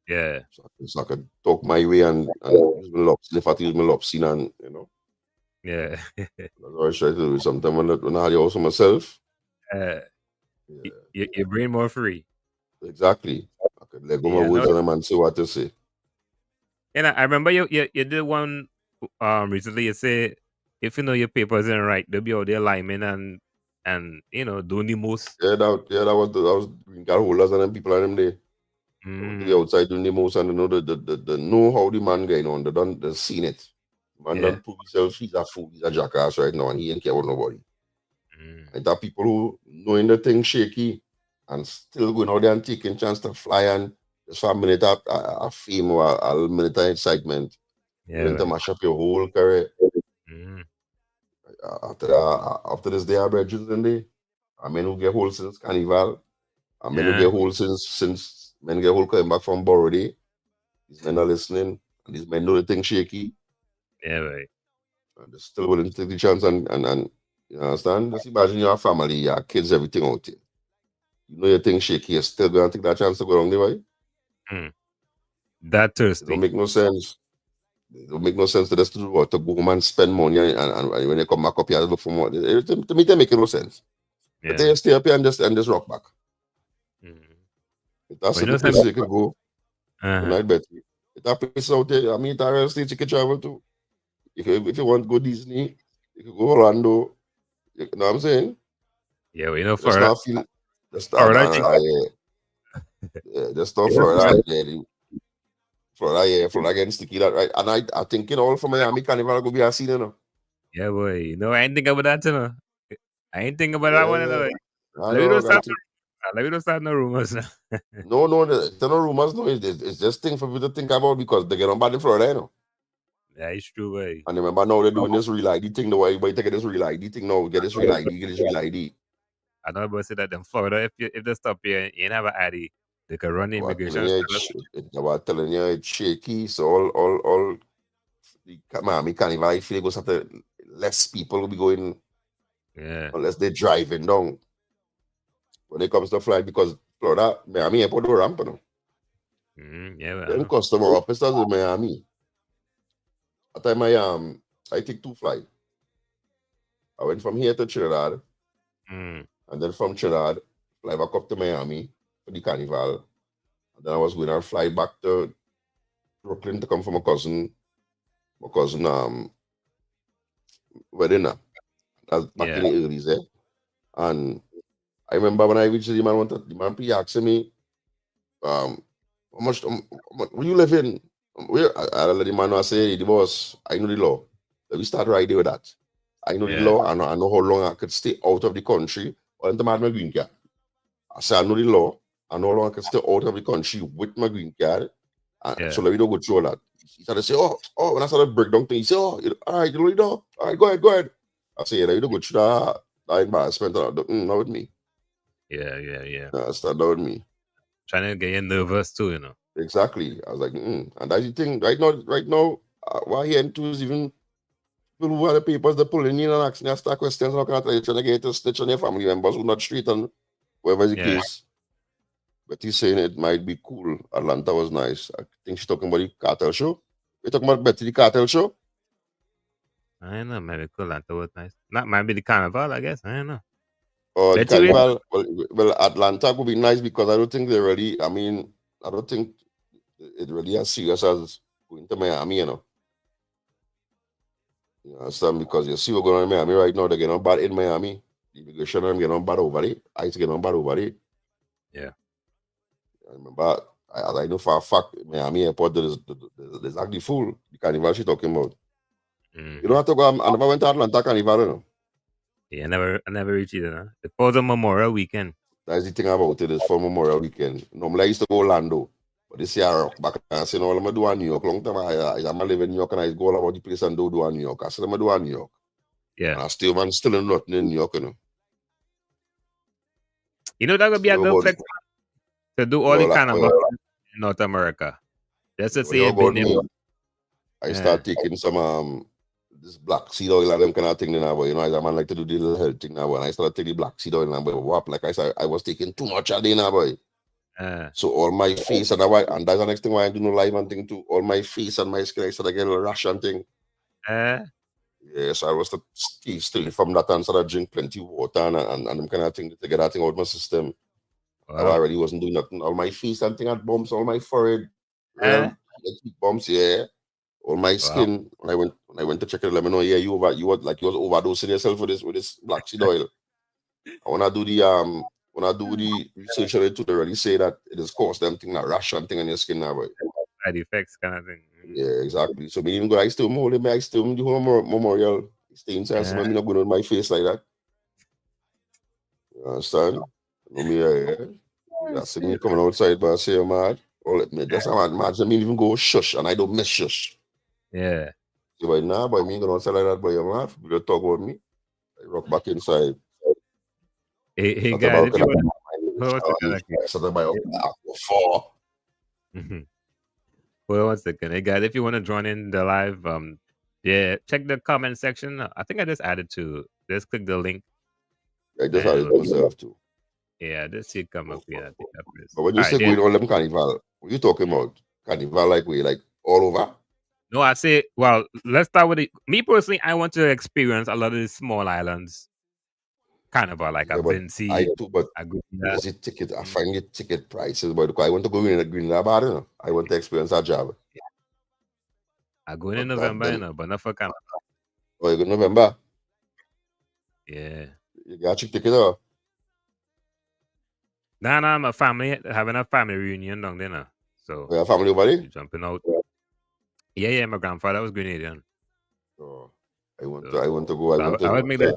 yeah, So I could talk my way and use my lopsin if I have to use my lopsin and you know. yeah. That's what I try to do. Sometimes when I had the house for myself. uh, Yeah, your brain more free. exactly. I could let go my Yeah, no. words on them and see what to say. And I remember you did one recently. You say if you know your papers ain't right, they'll be out there liming and doing the most. That was green card holders and them people and them they to be Mm, outside doing the most and they know the know how the man going on. They seen it. Man yeah. done prove himself. He's a fool. He's a jackass right now, and he ain't care about nobody. Mm, And there are people who knowing the thing shaky and still going out there and taking chance to fly and just for a minute of fame or a minute of excitement, yeah, willing to man. mash up your whole career. Mm, After this day, our brethren in there, I mean, who get hold since Carnival, And men will get hold since men get hold coming back from Borody. These men are listening, and these men know the thing shaky, Yeah, right. and they're still willing to take the chance and you understand? Just imagine your family, your kids, everything out there. You know your thing shaky, you're still gonna take that chance to go wrong the way. Mm. That It don't thirsty. make no sense. It don't make no sense to just do what to go home and spend money and when they come back up here look for more. To me, they make no sense. But Yeah. they stay up here and just rock back. Mm. That's But you the know place something? you could go. Uh-huh. Night bet. That place out there, I mean, that real estate you can travel to. If you want to go Disney, you could go Orlando. You know what I'm saying? Yeah, well, you know, Just Florida, not feel. Just Florida, I think, yeah, just not you know, Florida. Florida, Florida getting sticky that right. And I think all from Miami Carnival go be a scene, you know. yeah, boy. You know, I ain't think about that, you know. I ain't think about that one, you Yeah, know. I Let me don't know. start, let me don't start no rumors now. No, there no rumors. No, it's just thing for people to think about because they get on bad in Florida, you know. Yeah, it's true, boy. And remember now they're doing this real ID thing. The way everybody take this real ID thing now. Get this real ID. Get this real ID. I know about say that in Florida, if they stop here, you ain't have an ID, they can run the I was immigration. telling you, I was telling you it's shaky. So all the Miami Carnival, I feel it goes after less people will be going Yeah. unless they're driving down when it comes to flight because Florida, Miami airport don't ramp, you know. Yeah, well, I Them know. customer officers in Miami. At time I take 2 flights. I went from here to Trinidad Mm. and then from Trinidad, fly back up to Miami for the carnival. And then I was going to fly back to Brooklyn to come for my cousin wedding. That's back Yeah. in the early there. And I remember when I reached the man wanted the man be asking me, where you live in? Where I let the man know I say the boss, I know the law. Let me start right there with that. I know the Yeah. law, I know how long I could stay out of the country or into my green card. I say I know the law, I know how long I can stay out of the country with my green card. Yeah. So let me don't go through all that. He started to say, when I started break down things, he said, all right, you know, all right, go ahead. I say, let me don't go through that embarrassment. Not with me. Yeah. Start not with me. Trying to get you nervous too, you know. Exactly. I was like, and that's the thing. Right now, what I hear into is even people who have the papers, they're pulling in and asking us questions. How can I tell you, trying to get to snitch on your family members who not street and whatever the Yeah. case. But he's saying it might be cool. Atlanta was nice. I think she's talking about the cartel show. We're talking about Betty the cartel show. I don't know, maybe Atlanta was nice. Not maybe the carnival, I guess. I don't know. Or the Betty Ray? carnival. Well, Atlanta would be nice because I don't think they really, I don't think it really as serious as going to Miami, you know. You understand? Because you see what's going on in Miami right now, they're getting on bad in Miami. The immigration are getting on bad over there. ICE getting on bad over there. Yeah. I remember, as I know for a fact, Miami airport, there's actually full. The carnival she's talking about. You don't have to go, I never went to Atlanta carnival, you know. Yeah, I never reached it, huh? It was a Memorial weekend. That's the thing about it, is for Memorial Weekend. Normally I used to go Orlando. But this year I rock back and say, no, let me do a New York. Long time I'm live in New York and I go all about the place and do a New York. I said, let me do a New York. Yeah. And I still in nothing in New York, you know. You know that would be a good flex to do all the carnival in North America. Just to say about me, I start taking some this black seed oil and them kind of thing now, but you know, as a man like to do the little health thing now, and I started taking the black seed oil now, but what like I said, I was taking too much a day now, boy. So all my face and that's the next thing why I do no live and thing too. All my face and my skin, I started getting a little rash and thing. Yes, I was to stay from that and started drink plenty of water and them kind of thing to get that thing out of my system. I already wasn't doing nothing. All my face and thing had bumps, all my forehead, bumps, yeah. All my skin. When I went to check it, let me know, yeah, you was overdosing yourself with this black seed oil. When I do the research on it too, they already say that it has caused them thing, that rash and thing on your skin now, boy. Side effects kind of thing. Yeah, exactly. So me even go, I still the whole memorial. Stay inside, so I'm not going on my face like that. You understand? No me, I see me coming outside, but I say I'm mad. Or let me just imagine me even go shush, and I don't miss shush. Yeah. So but now, boy, me going outside like that, boy, you're mad. You talk about me. I rock back inside. Hey guys, Hold on a second, okay. Something by four. Mhm. Hold on a second. Hey guys, if you want to join in the live, yeah, check the comment section. I think I just added to. Just click the link. I just had it myself too. Yeah, just see it come up here. I think that is. But when you say Alright, going all them carnival, what you talking about? Carnival like we like all over? No, I say, well, let's start with it. Me personally, I want to experience a lot of these small islands carnival. Like Yeah, I've but been see I too, but a good because the ticket, I find the ticket prices, but I want to go in the Green Lab, you know. I want to experience that job. I go in But November, then- you know, but not for Canada. Oh, you go November? Yeah. You got your ticket or? Nah, my family having a family reunion down there now. So We have family over there? jumping out. Yeah, my grandfather was Grenadian. Oh, I want So- to go. I So want I would to make that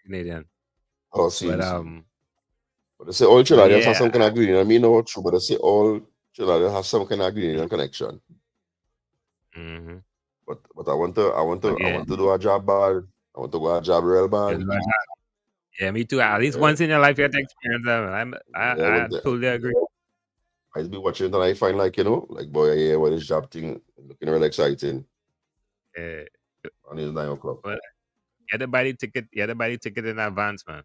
Canadian. Oh, see, But see. But they say all Trinidadians yeah. have some kind of green. I mean, no true, but they say all Trinidadians have some kind of green connection. Mm-hmm. But I want to Yeah. do a job bad. I want to go a job real bad. Yeah, me too. At least Yeah. once in your life you have to experience that. I but the- totally agree. I be watching it and I find like, you know, like boy, yeah, what this job thing looking real exciting. Yeah. And it's 9 o'clock. You had to buy the ticket. You had to buy the ticket in advance, man.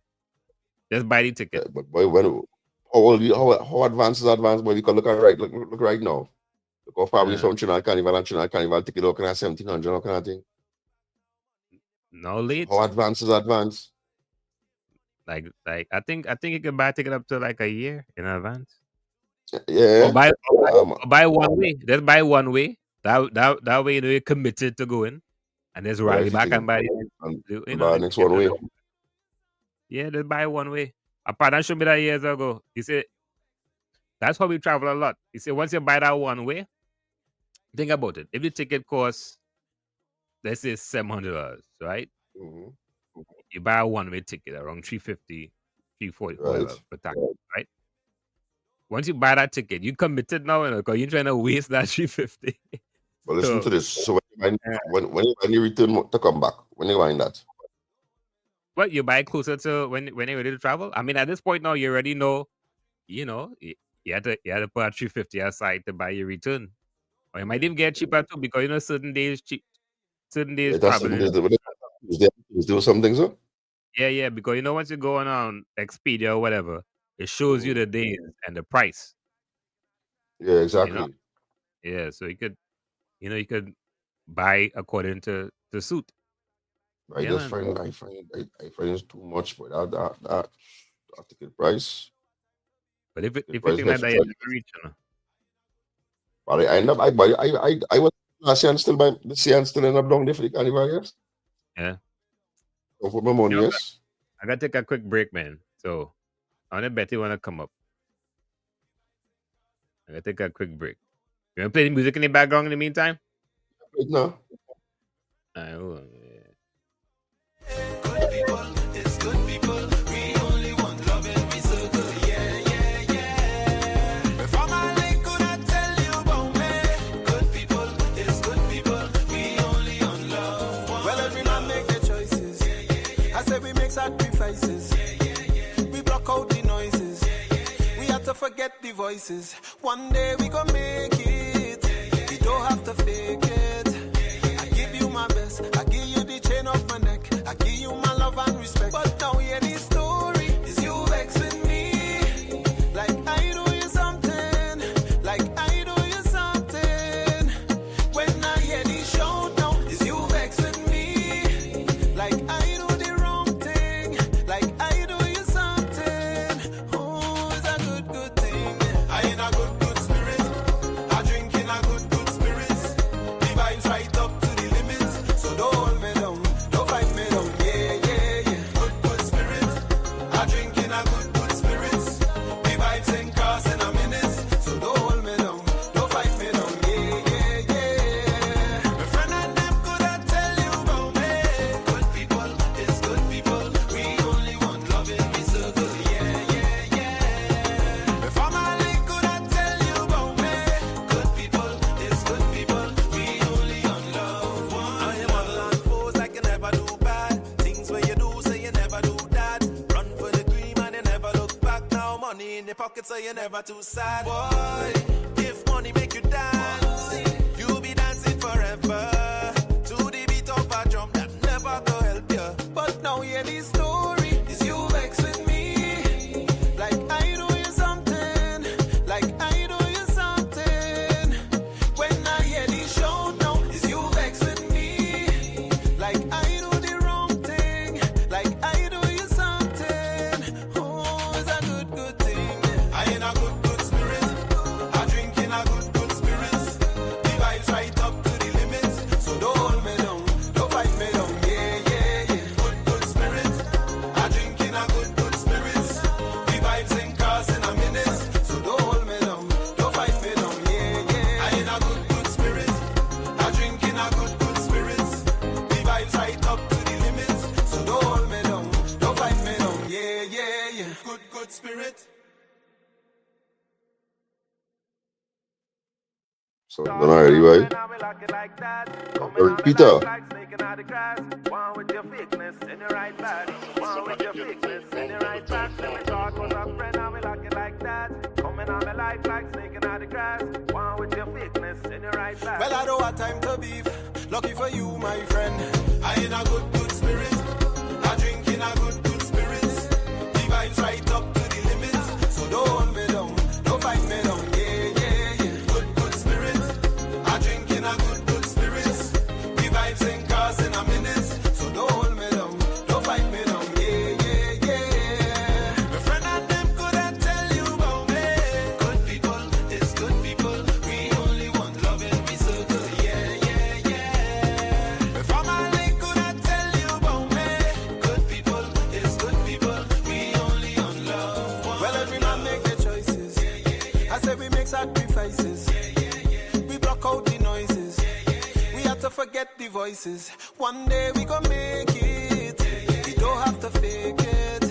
Just buy the ticket. Yeah, but boy, how advanced is advanced? Boy, you can look right now. Look how far we from Trinidad Carnival and Trinidad Carnival ticket looking at 1,700, that kind of thing. No late. How advanced is advanced? Like I think you can buy a ticket up to like a year in advance. Yeah. Or buy Um, buy one way. Just buy one way. That way you know you're committed to going. And just rally back and buy and you buy know, next ticket one way. alone. Yeah, just buy one way. A partner showed me that years ago. He said that's how we travel a lot. He said once you buy that one way, think about it. If the ticket costs, let's say $700, right? Mhm. You buy a one-way ticket around $350, $340, Right. whatever, per tax, right? Once you buy that ticket, you committed now, you know, because you're trying to waste that $350. But listen So- to this. So when you return to come back, when you find that, But you buy closer to when you're ready to travel. I mean, at this point now, you already know, you know, you had to put a $350 aside to buy your return. Or you might even get cheaper too, because you know certain days cheap, certain days that's traveling. Tuesday or something, so. Yeah, because you know once you go on Expedia or whatever, it shows you the days and the price. Yeah, exactly. Yeah, so you could buy according to the suit. I Yeah, just man. I find it's too much for that ticket price. But if you price think like gets that, you never reach, you know. But I end up I was last year and still by this year and still end up down there for the carnival, yes. Yeah. So for my money, Yeah. yes. I gotta take a quick break, man. So I wanna bet you wanna come up. I gotta take a quick break. You wanna play the music in the background in the meantime? Right now. Alright, hold on. Yeah. Good people, it's good people. We only want love and we so good. Yeah. Before my link, could I tell you about me? Good people, it's good people. We only want love. Well, every man make their choices. I say we make sacrifices. We block out the noises. We have to forget the voices. One day we gon' make it. We don't have to fake it. I give you my best. I give you the chain off my neck. I give you my love and respect. But now any story is you vexing me. Like I do you something. Like I do you something. When I hear the shout now, is you vexing me. Like I do the wrong thing. Like I do you something. Oh, it's a good thing. I in a good spirit. I drink in a good spirit. The vibes right up to the limits. So don't hold me pocket so you're never too sad. Boy, if money make you dance, you'll be dancing forever to the beat of a drum that never go help you. But now hear the story, is you vex with me, like I do you something, like I do you something. When I hear the show now, is you vex with me, like I do the wrong thing, like I do you something. Oh, it's a good thing. I in a good spirit, I drink in a good spirit. The vibes right up to the limits, so don't hold me down, don't fight me down. Yeah. Good spirit, I drink in a good spirit. The vibes ain't crossing a minute, so don't hold me down, don't fight me down. Yeah. I in a good spirit, I drink in a good spirit. The vibes right up to the limits, so don't hold me down, don't fight me down. Yeah. Good spirit. So done already, boy. Peter. Well, I don't have time to beef. Lucky for you, my friend. I in a good spirit. I drink in a good spirit. The vibes right up to the limits. So don't hold me down, don't fight me down. Yeah. Good spirit. I drink in a good spirit. The vibes ain't crossing a minute. So don't hold me down, don't fight me down. Yeah. My friend and them couldn't tell you about me. Good people is good people. We only want love and we so good. Yeah. My family couldn't tell you about me. Good people is good people. We only want love. Well, every man make their choices. I say we make sacrifices. We block out the noises. We have to forget the voices. One day we gon' make it. We don't have to fake it.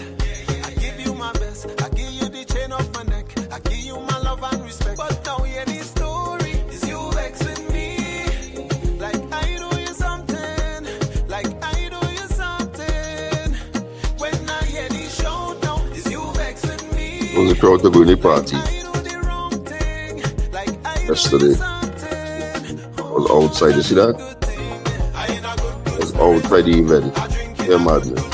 I give you my best. I give you the chain off my neck. I give you my love and respect. But now hear the story. Is you vex with me? Like I do you something. Like I do you something. When I hear the show now, is you vex with me? Was the crowd to go in the party I do the wrong thing. Like I do yesterday? something. I was outside, you see that? I was outside the event. Yeah, madness.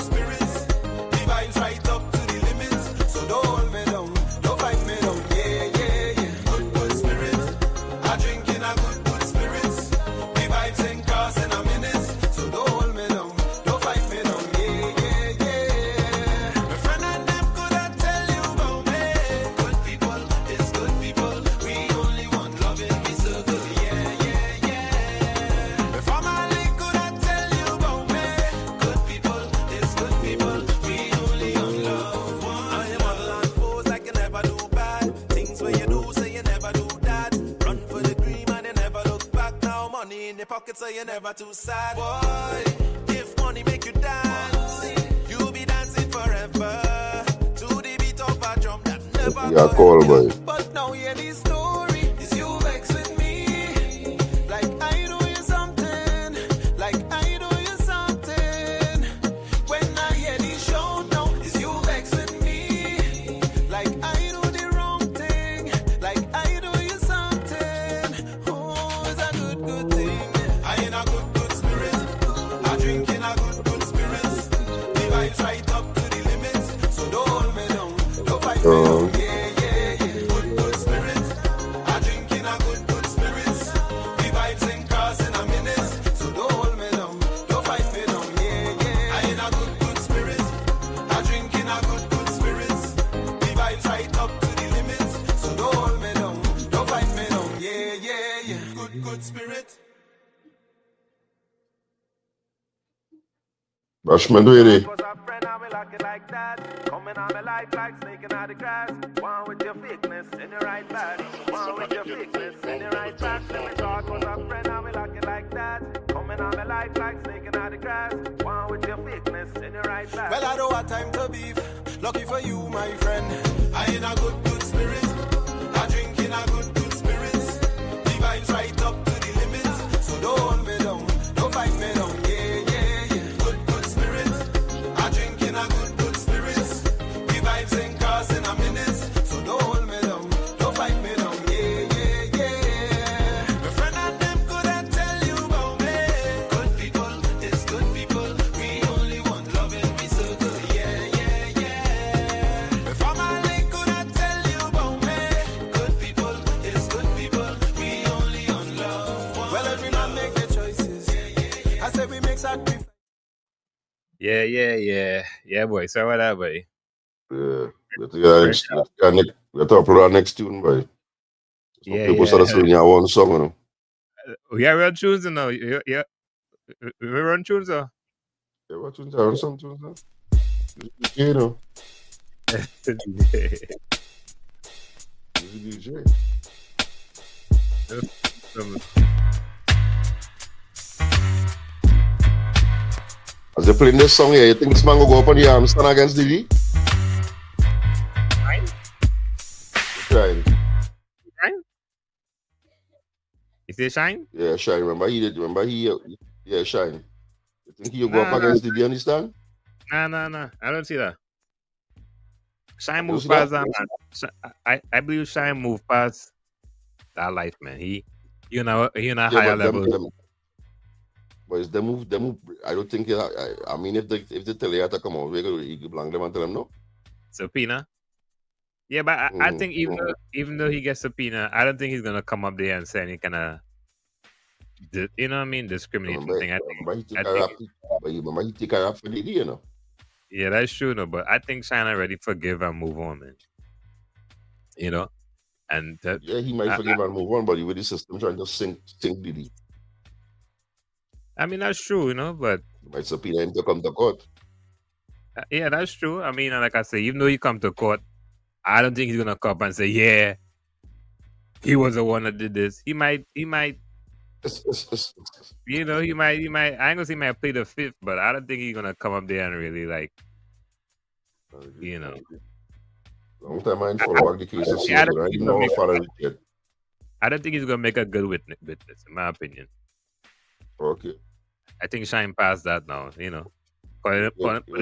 So you're never too sad. Boy, if money make you dance, you'll be dancing forever to the beat of a drum that never Yeah, call, boy. But now hear the story. Is you vex with me? Like I do you something. Like I do you something. When I hear the show now, is you vex with me? Like I do the wrong thing. Like I do you something. Oh, it's a good thing. I in a good spirit. I drink in a good spirit. The vibes right up to the limits. So don't hold me down, don't fight me down. Yeah. Good spirit. I drink in a good spirit. The vibes ain't crossing a minute. So don't hold me down, don't fight me down. Yeah. I in a good spirit. I drink in a good spirit. The vibes right up to the limits. So don't hold me down, don't fight me down. Yeah. Good spirit. Bashman, ready? Was a friend, I will like it like that. Coming on my life like snake in the grass. One with your fakeness in the right bag. One with your fakeness in the right bag. Let me talk was a friend, I will like it like that. Coming on my life like snake in the grass. One with your fakeness in the right bag. Well, I don't have time to beef. Lucky for you, my friend. I in a good spirit. I drink in a good spirit. The vibes right up to the limits. So don't hold me down, don't fight me down. Good spirit. I drink in a good spirit. The vibes ain't crossing a minute. So don't hold Yeah, boy. So what that, boy? Yeah. We have to get our Fresh next, out. we have to upload our next tune, boy. Some Yeah, people started yeah. saying, yeah, one song, you know. Yeah, we're on tunes now. Yeah, we're on tunes now. Yeah, what tunes are some tunes, huh? DJ, you know. DJ. Some- As they playing this song here, you think this man will go up on the stand against Diddy? Shine? Trying. Shine? You say shine? Yeah, Shine. Remember he did. Remember yeah, Shine. You think he'll go up Nah, nah, against Diddy, understand? nah. I don't see that. Shine You don't move see past that? that, man. I believe Shine move past that life, man. He on a Yeah, higher but level. but it's them move. I don't think. I mean, if they tell you to come out, you could blank them and tell them no. Subpoena. Yeah, but I think even though he gets subpoena, I don't think he's gonna come up there and say any kind of you know what I mean, discriminating Remember, thing. remember he take I a think rap. But you remember he take a rap for Diddy, you know. yeah, that's true, no, but I think Shine already forgive and move on, man. You know, and Yeah, he might forgive and move on, but with the system trying to sink Diddy, I mean that's true, you know, but you might subpoena him to come to court. yeah, that's true. I mean, like I say, even though he come to court, I don't think he's gonna come up and say, yeah, he was the one that did this. He might, you know, he might. I ain't gonna say he might play the fifth, but I don't think he's gonna come up there and really like, you know. Long time I ain't follow up the cases so I don't good. I think he's didn't gonna know make. how far I get. I don't think he's gonna make a good witness, in my opinion. Okay. I think Shine past that now. You know, You putting him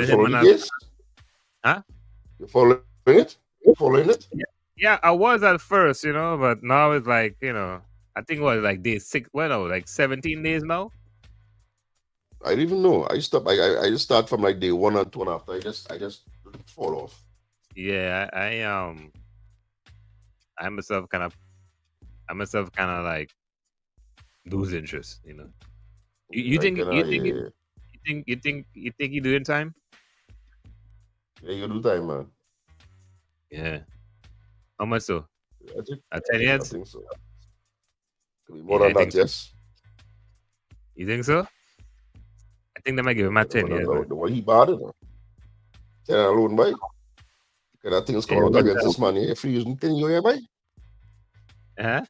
follow on the a case? huh? You following it? You following it? Yeah, I was at first, you know, but now it's like you know, I think what like day 6. Well, no, like 17 days now. I didn't even know. I stopped. I just start from like day 1 and 2 and after. I just fall off. Yeah, I myself kind of like lose interest. You know, you I think kind you of think yeah. you think you doing time? Yeah, you do time, man. Yeah. How much so? I think At 10 I years? think so. Could be more Yeah, I than think that, so. yes. You think so? I think they might give him at 10 years. Man. The one he bad, you know. 10 alone, boy. Because that thing's coming out against this man. If you using 10 year, boy. Huh?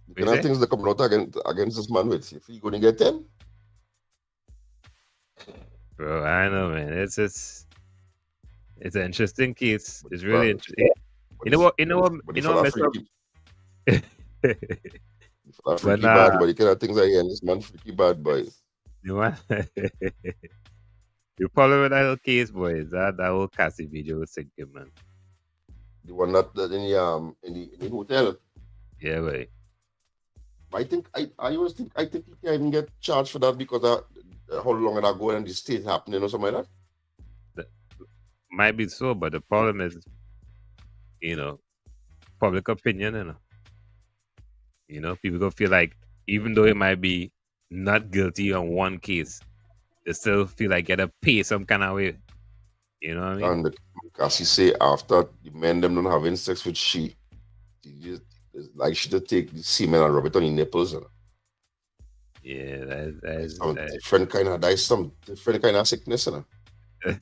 The What you kind of say? things that coming out against this man with. If you going to get 10, Bro, I know, man. It's an interesting case. but It's it's really bad. interesting. But You know it's, what? You know what? but You the know what fella messed up? freaky, the fella But freaky bad, but the kind of things I hear, this man freaky bad, boy. you know what? You follow with that whole case, boys. That whole Cassie video was sick, man. The one that in the hotel. Yeah, boy. I always think he can't even get charged for that because how long it ago and the state happening or something like that. Might be so, but the problem is, you know, public opinion, people gonna feel like even though it might be not guilty on one case, they still feel like gotta pay some kind of way. You know what I mean? And as he say after the men them not having sex with she just it's like she just take the semen and rub it on your nipples. Yeah, That's some different kind of sickness. that's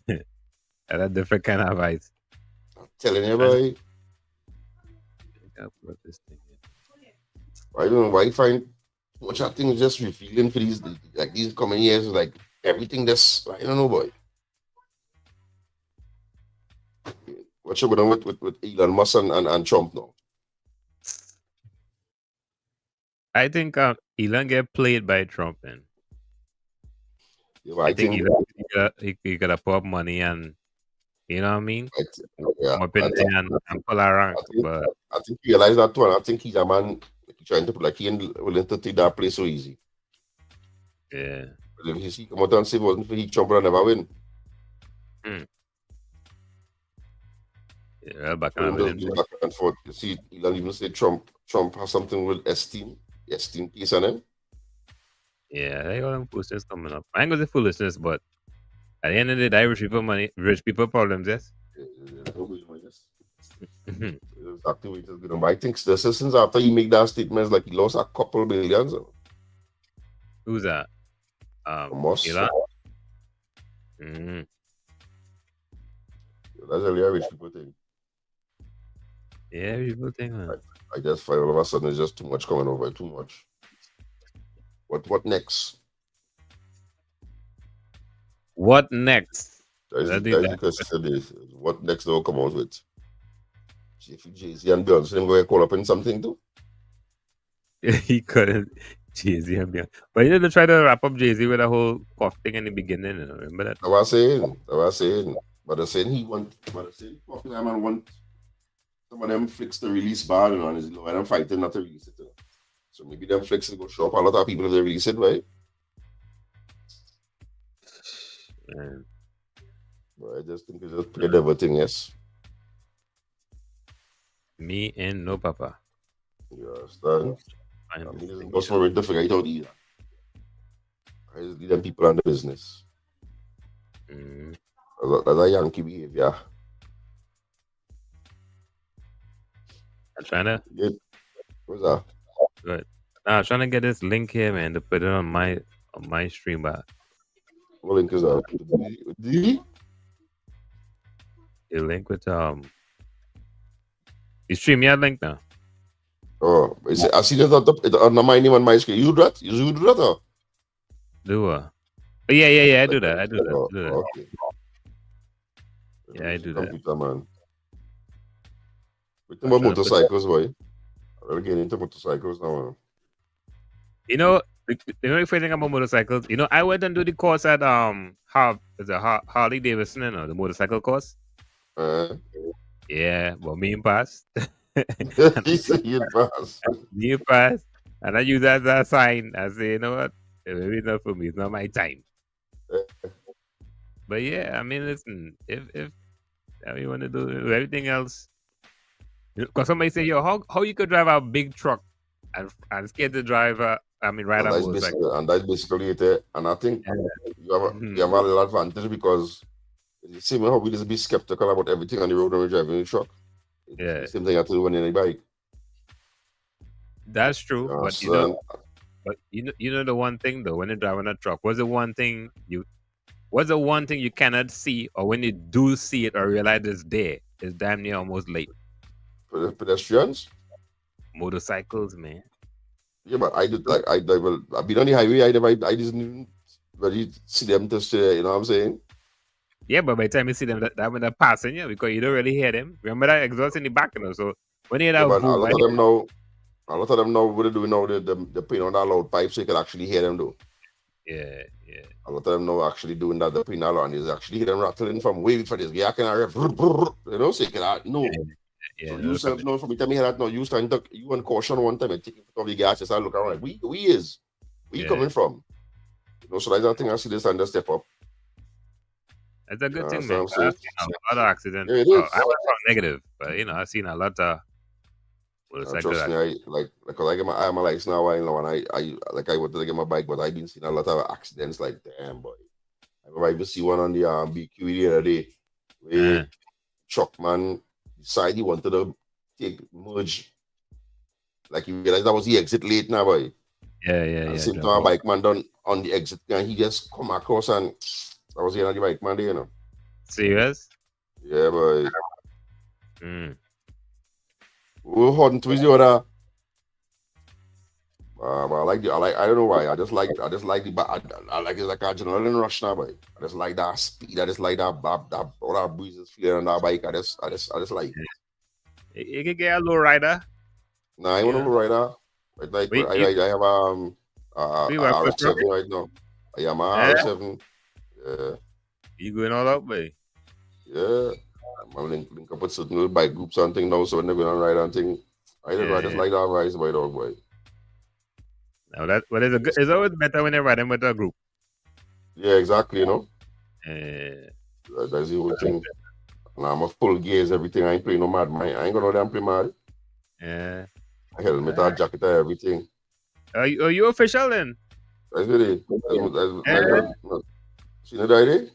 a different kind of advice. I'm telling you, boy. I don't know why you find much of things just revealing for these coming years, like everything that's I don't know, boy. What you going with Elon Musk and Trump now? I think Elon get played by Trump, man. Yeah, I think Elon he gotta put up money and you know what I mean? Come up in there and pull around. But I think he realized that too, and I think he's a man trying to put like he ain't willing to take that place so easy. yeah. But if he come out and say it wasn't for he Trump would never win. Yeah, back So and just back and forth. You see, Elon even say Trump has something with esteem case on him. Yeah, they got them foolishness coming up. I ain't gonna say foolishness, but at the end of the day, rich people problems, yes. Nobody know, yes. Mhm. Exactly what he's gonna. But I think the citizens after he make that statement is like he lost a couple billions. Who's that? Almost. Elon. Mm, That's a really rich people thing. yeah, people think, man. I just find all of a sudden it's just too much coming over, too much. What next? What next? That I is, think that is the question is what next they'll come out with. See if Jay-Z and Beyonce them go call up in something too. he couldn't. Jay-Z and Beyonce. But he didn't try to wrap up Jay-Z with a whole cough thing in the beginning. Remember that? I was saying. But they're saying Puffy man want some of them flicks to release bad, and he's and I'm fighting not to release it. So maybe them flicks will go show up a lot of people if they release it, right? Man. But I just think it's just play devil thing, yes. Me and no papa. You understand? I I mean, understand. it's just more to figure it out either. I just leave them people on the business. Mm. That's a Yankee behavior. I'm trying to. Yeah. What's that? Good. Nah, I'm trying to get this link here, man, to put it on my stream. But What link is that? D? the link with you stream your link now. Oh, I see that on my name on my screen. You do that? You do that? Or? Do yeah. I do that. I do that. Oh, do that. okay. Yeah, I do that. Computer, man. We think about motorcycles, boy. We're getting into motorcycles now. Man. You know the funny thing about motorcycles. You know, I went and do the course at Harley Davidson, the motorcycle course. Yeah, but me and pass. He said you pass. Me and pass, and I use that as a sign. I say, you know what? Maybe it's not for me. It's not my time. But yeah, I mean, listen, if you want to do everything else, because somebody say, yo, how you could drive a big truck and scared to drive ride a motorcycle. And that's basically it. And I think you have a little advantage because you see how we just be skeptical about everything on the road when we're driving a truck. Yeah. Same thing you have to do when you're on a bike. That's true. But you know the one thing though, when you're driving a truck, what's the one thing you cannot see, or when you do see it or realize it's there, it's damn near almost late. Pedestrians? Motorcycles, man. Yeah, but I've been on the highway, I didn't really see them to say, you know what I'm saying? Yeah, but by the time you see them, that when they're passing you, because you don't really hear them. Remember that exhaust in the back, So when you hear that boom, a lot of them now, what they do now, they're putting on that loud pipe so you can actually hear them though. Yeah. A lot of them now actually doing that, they're putting that on, is actually hear them rattling from way for this. Yeah, you know, so you can know. Yeah. So you self know from the time you hear that now, you stand up, you on caution one time and take it off the gas, just look around like, where you coming from? You know, so that's the thing I see this and step up. It's a good thing, man. I've seen a lot of accidents. Yeah, it is. I was negative, but I've seen a lot of trust me, I get my license now, and I wanted to get my bike, but I've been seeing a lot of accidents like damn boy. I remember I even see one on the BQ the other day where truck man decided he wanted to merge. Like he realized that was the exit late now, boy. Yeah. Same time a bike man done on the exit and he just come across and that was the end of the bike man there, Serious? Yeah, boy. We're holding to the other. I don't know why. I just like the I like it's like a adrenaline rush now, boy. I just like that speed. I just like that all that breezes feeling on that bike. I just like it. You can get a low rider. Nah, I want a low rider. I have R7 right now. I am R7. Yeah. You going all out, boy? Yeah. I'm link up with certain little bike groups and things now, so when they're going to ride and things, I just like that rise by dog, boy. Now it's always better when you're riding with a group. Yeah, exactly, That's the whole thing. And I'm a full gears, everything. I ain't playing no mad. I ain't gonna damn play mad. Yeah. I helmet, jacket, everything. Are you official then? That's it. Yeah, See the idea?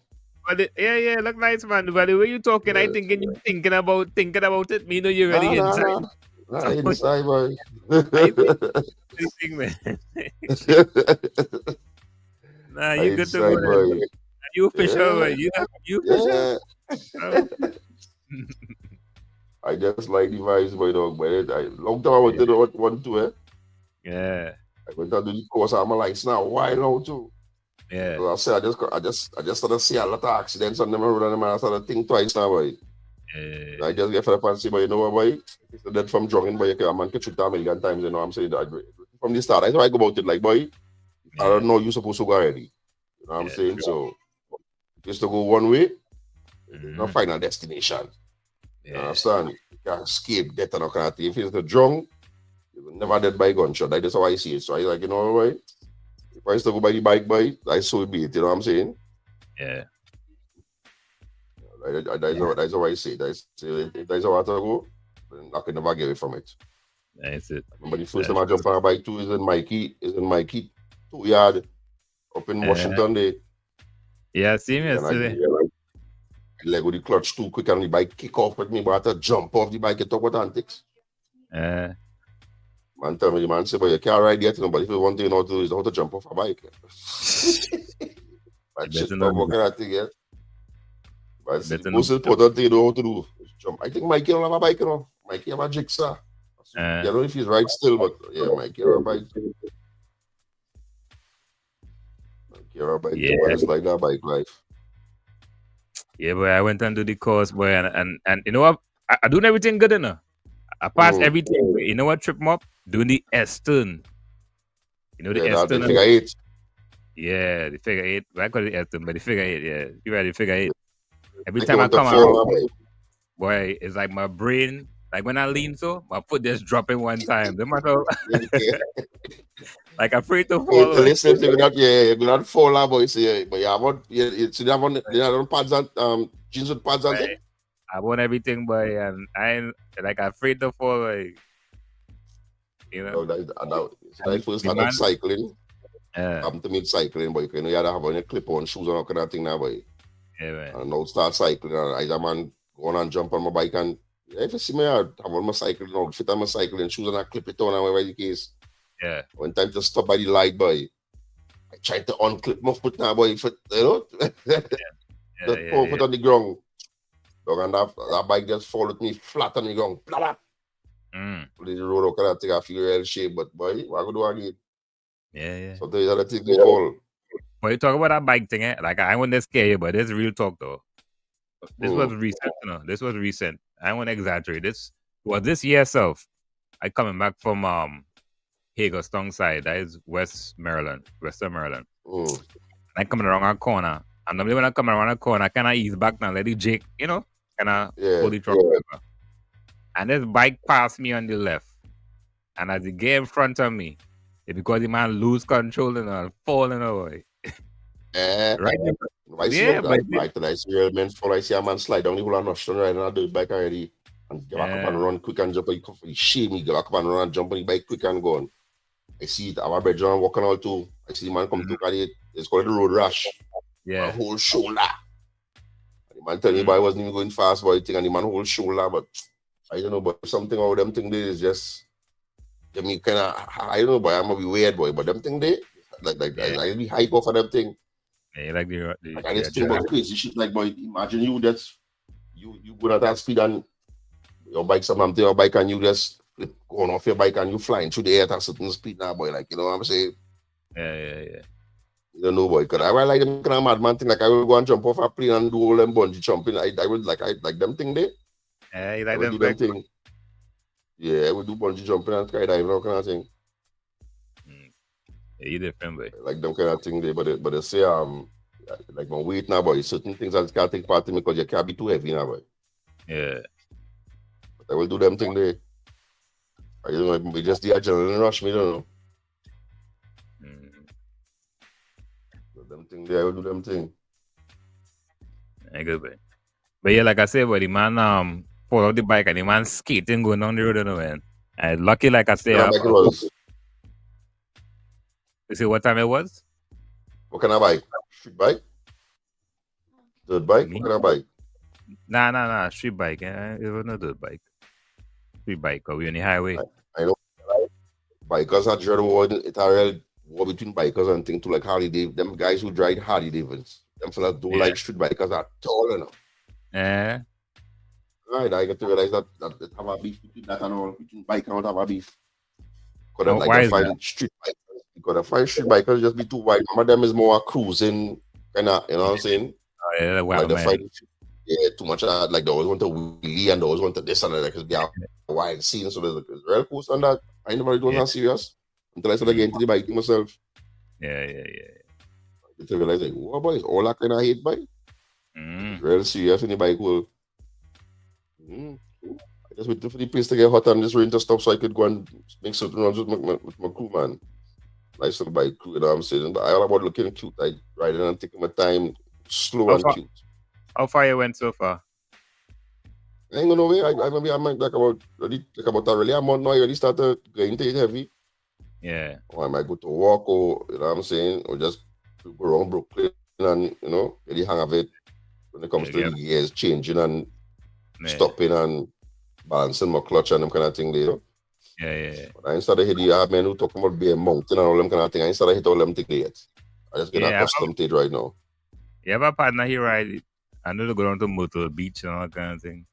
but yeah, look nice, man. But the way you talking, I Yeah. thinking you thinking about it. Me know you're Nah, already nah, inside. nah. Nah, So inside, boy. I think anything, man. Nah, you good to go Inside, then. boy. You official, Yeah, man. You official. yeah. Oh. I just like the vibes, boy, dog. But long time I wanted to one too, eh? Yeah, I went to do the course. I'm like, now why now too? yeah, Because I say I just started to see a lot of accidents on them road, and I started to think twice now, boy. yeah, I just get fed up and say, but you know what, boy? It's the dead from drowning, boy. A man can shoot a million times, you know what I'm saying? That from the start, that's why I go about it. Like, boy, I don't know you're supposed to go already. You know what I'm yeah. saying? So, just to go one way, there's no Mhm. final destination. You Yeah, understand? You can't escape death and all kind of thing. If it's the drunk, you will never dead by gunshot. Like, that's how I see it. So I like, you know what, boy? If I used to go by the bike, boy, I so be it. You know what I'm saying? yeah, That's how I see it. That's how I have to go. Then I can never get away from it. that's it. Remember the first That's time I jumped on a bike too is in Mikey 2 yard up in Washington Day. yeah. See me And I yesterday. leg with the clutch too quick and the bike kick off with me, but I had to jump off the bike and talk about antics. Yeah, Man tell me, the man say, but you can't ride yet, you know, but if you want to know how to do is how to jump off a bike. But shit, better not not do working that. at thing yet. But it's the Better not most do important thing you know how to do is jump. I think Mikey don't have a bike, you know. Mikey have a jigsaw. that. I don't know if he's right still, but yeah, Mikey have a bike. Mikey have a bike too, but Yeah, it's like that bike life. yeah, boy. I went and do the course, boy, and you know what? I doing everything good enough. I passed Mm. everything. But you know what? Trip me up doing the S turn. You know the Yeah, S that they turn. figure eight. Yeah, the figure eight. I call it S turn, but the figure eight. Yeah, you right, the figure eight. Every Like you time I want to come fall around, on bike. boy, it's like my brain. Like when I lean, so my foot just dropping one time. No matter, Yeah. like afraid to Hey, fall. listen, you not fall out, boy. See, but you have one, so you have one, you have on pads and jeans with pads and thing. I want everything, boy, and I ain't like afraid to fall. Like, you know, No, so and I first the started man. cycling. Yeah, Happened to me cycling, but you know, you had to have on your clip on shoes and all kind of thing now, boy. yeah, man. And now start cycling, and I man go on and jump on my bike, and if you see me, I have on my cycling outfit and my cycling shoes, and I clip it on, and whatever the case. Yeah, One time to stop by the light, boy. I tried to unclip my foot now, boy. Foot, you know, yeah, just yeah, poor yeah. foot on the ground. Dog, and that bike just followed me flat on the ground. Blah, blah. Mm, The road, how can I take a feel real shape? But boy, what I go do again? yeah, yeah. Sometimes you gotta take the fall. But you talk about that bike thing, eh? Like I want to scare you, but it's real talk though. This was recent, you know. This was recent. I want to exaggerate. This was this year self. I coming back from Hagerstown side. That is Western Maryland. Mm. I coming around a corner. And normally when I come around a corner, I kind of ease back now, let it Jake, you know, kind of Yeah. pull the truck over. And this bike passed me on the left. And as it get in front of me, it's because the man lose control and falling away. Eh. Right? I see Yeah, him, but I see real men fall. I see a man slide down the whole of Nostrand right on a dirt bike already. And get back up and yeah, run quick and jump. He shame me, get back up and run and jump on the bike quick and gone. I see it, our brethren walking out too. I see the man come to at it. It's called the road rash. A yeah, whole shoulder. And the man tell me, boy, I wasn't even going fast, boy, thing, and the man whole shoulder, but I don't know, but something about them thing there is just, I mean, kind of, I don't know, boy, I'm gonna be weird, boy, but them thing there, like yeah. I be hype off of them thing. Yeah, like Like I just think about crazy shit, like, boy, imagine you just, you go at that speed and your bike, something to your bike, and you just going off your bike and you flying through the air at a certain speed now, boy, like, you know what I'm saying? yeah. You don't know, boy, because I like them kind of madman thing, like I will go and jump off a plane and do all them bungee jumping. I would like them thing there. Yeah, you I like would them do them like thing. Yeah, I would do bungee jumping and skydiving, all kind of thing. yeah, you different, boy. I like them kind of thing there, but they say like my weight now, boy, certain things I can't take part in because you can't be too heavy now, boy. Yeah. But I will do them thing there. I don't know, maybe just the adrenaline rush, me don't know. But them thing there, I will do them thing. Yeah, good, boy. But yeah, like I said, boy, the man fall off the bike and the man skating going down the road, you know, man. And lucky, like I said, Yeah, like it was. You see what time it was? What kind of bike? Street bike? Dirt bike? Me? What kind of bike? Nah. Street bike. It was not dirt bike. Street bike. Cause we on the highway. I know bikers are dread war. It's a real war between bikers and things to like Harley Davidson. Them guys who ride Harley Davidsons. Them fellas don't Yeah. like street bikers at all. You know? Eh? Right, I get to realize that it have a beef between that and all. Between bike and have a beef. Because Oh, like why I is that? find street bikers. Because I find street bikers just be too wide. Some of them is more cruising kind of, you know what I'm saying? Oh, yeah, Like wild they man. find too much like they always want to wheelie and they always want to this and that because they are wild scene. So there's real cool on that. I never it wasn't serious until I started getting to the bike myself. Yeah. I realized like, oh boy, all that kind of hate bike. Mm. Real serious in the bike will. I just waited for the place to get hot and just rain to stop so I could go and make certain runs with my crew, man. Nice little bike crew, you know what I'm saying? But I all about looking cute, like riding and taking my time, slow How and far- cute. How far you went so far? I ain't gonna wait. I might like about a really a month now. I already started going to it heavy. Yeah. Or I might go to walk or you know what I'm saying, or just go around Brooklyn and you know, get the hang of it when it comes to Yeah. the gears changing and Yeah. stopping and balancing my clutch and them kind of thing there. You know? Yeah. But I ain't started hit the men who talking about being mountain and all them kind of thing. I ain't started hit all them things yet. I just get Yeah, accustomed to it right now. You have a partner here, right? I know to go down to Myrtle Beach and all that kind of thing.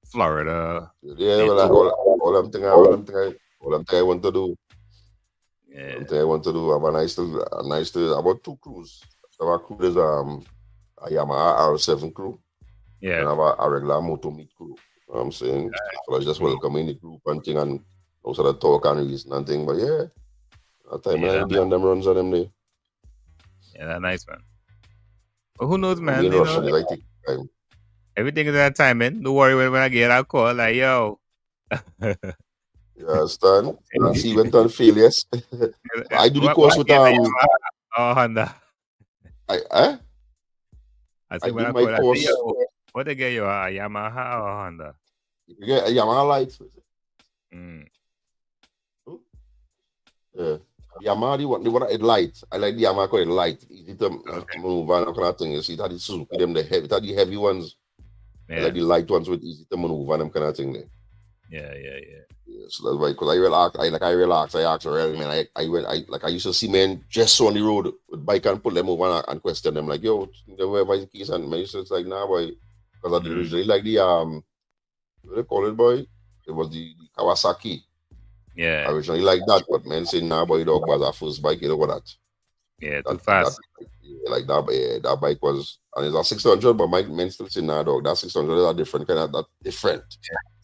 Florida. Yeah, well, all them thing I want to do. Yeah. I want to do have a nice about 2 crews. So our crew is a Yamaha R7 crew. And Yeah. have a regular motor meet crew. You know what I'm saying? So I just welcome in the group and thing and also the talk and reason and thing. But yeah, that time Yeah, I be on them runs on them there. Yeah, that's nice, man. But who knows, man? Me in You Russia, know, I take time. everything is at time, man. Don't worry when I get a call, like, yo. You understand? And see went on failures. I do the What- course what with get a Yamaha or Honda. I I I said when do I my call, I say, course. yo, what they get you, a Yamaha or Honda? You get a Yamaha light. Mm. Yeah. Yamaha the one it light. I like the Yamaha called it light. Easy to move and that kind of thing. You see it had the Suzuki them the heavy ones. I Yeah. like the light ones with easy to maneuver and them kind of thing there. Yeah. Yeah, so that's why, because I asked around, man. I used to see men just on the road with bike and pull them over and question them like, yo, wherever the keys and man, it's like, nah, boy, because I originally like the what they call it, boy? It was the Kawasaki. I Yeah. originally like that, but men say, nah, boy, dog was our first bike, you know what that? Yeah. Too That fast. like that bike was, and it's a 600, but my men still say, nah, dog, that 600 is a different kind of that different.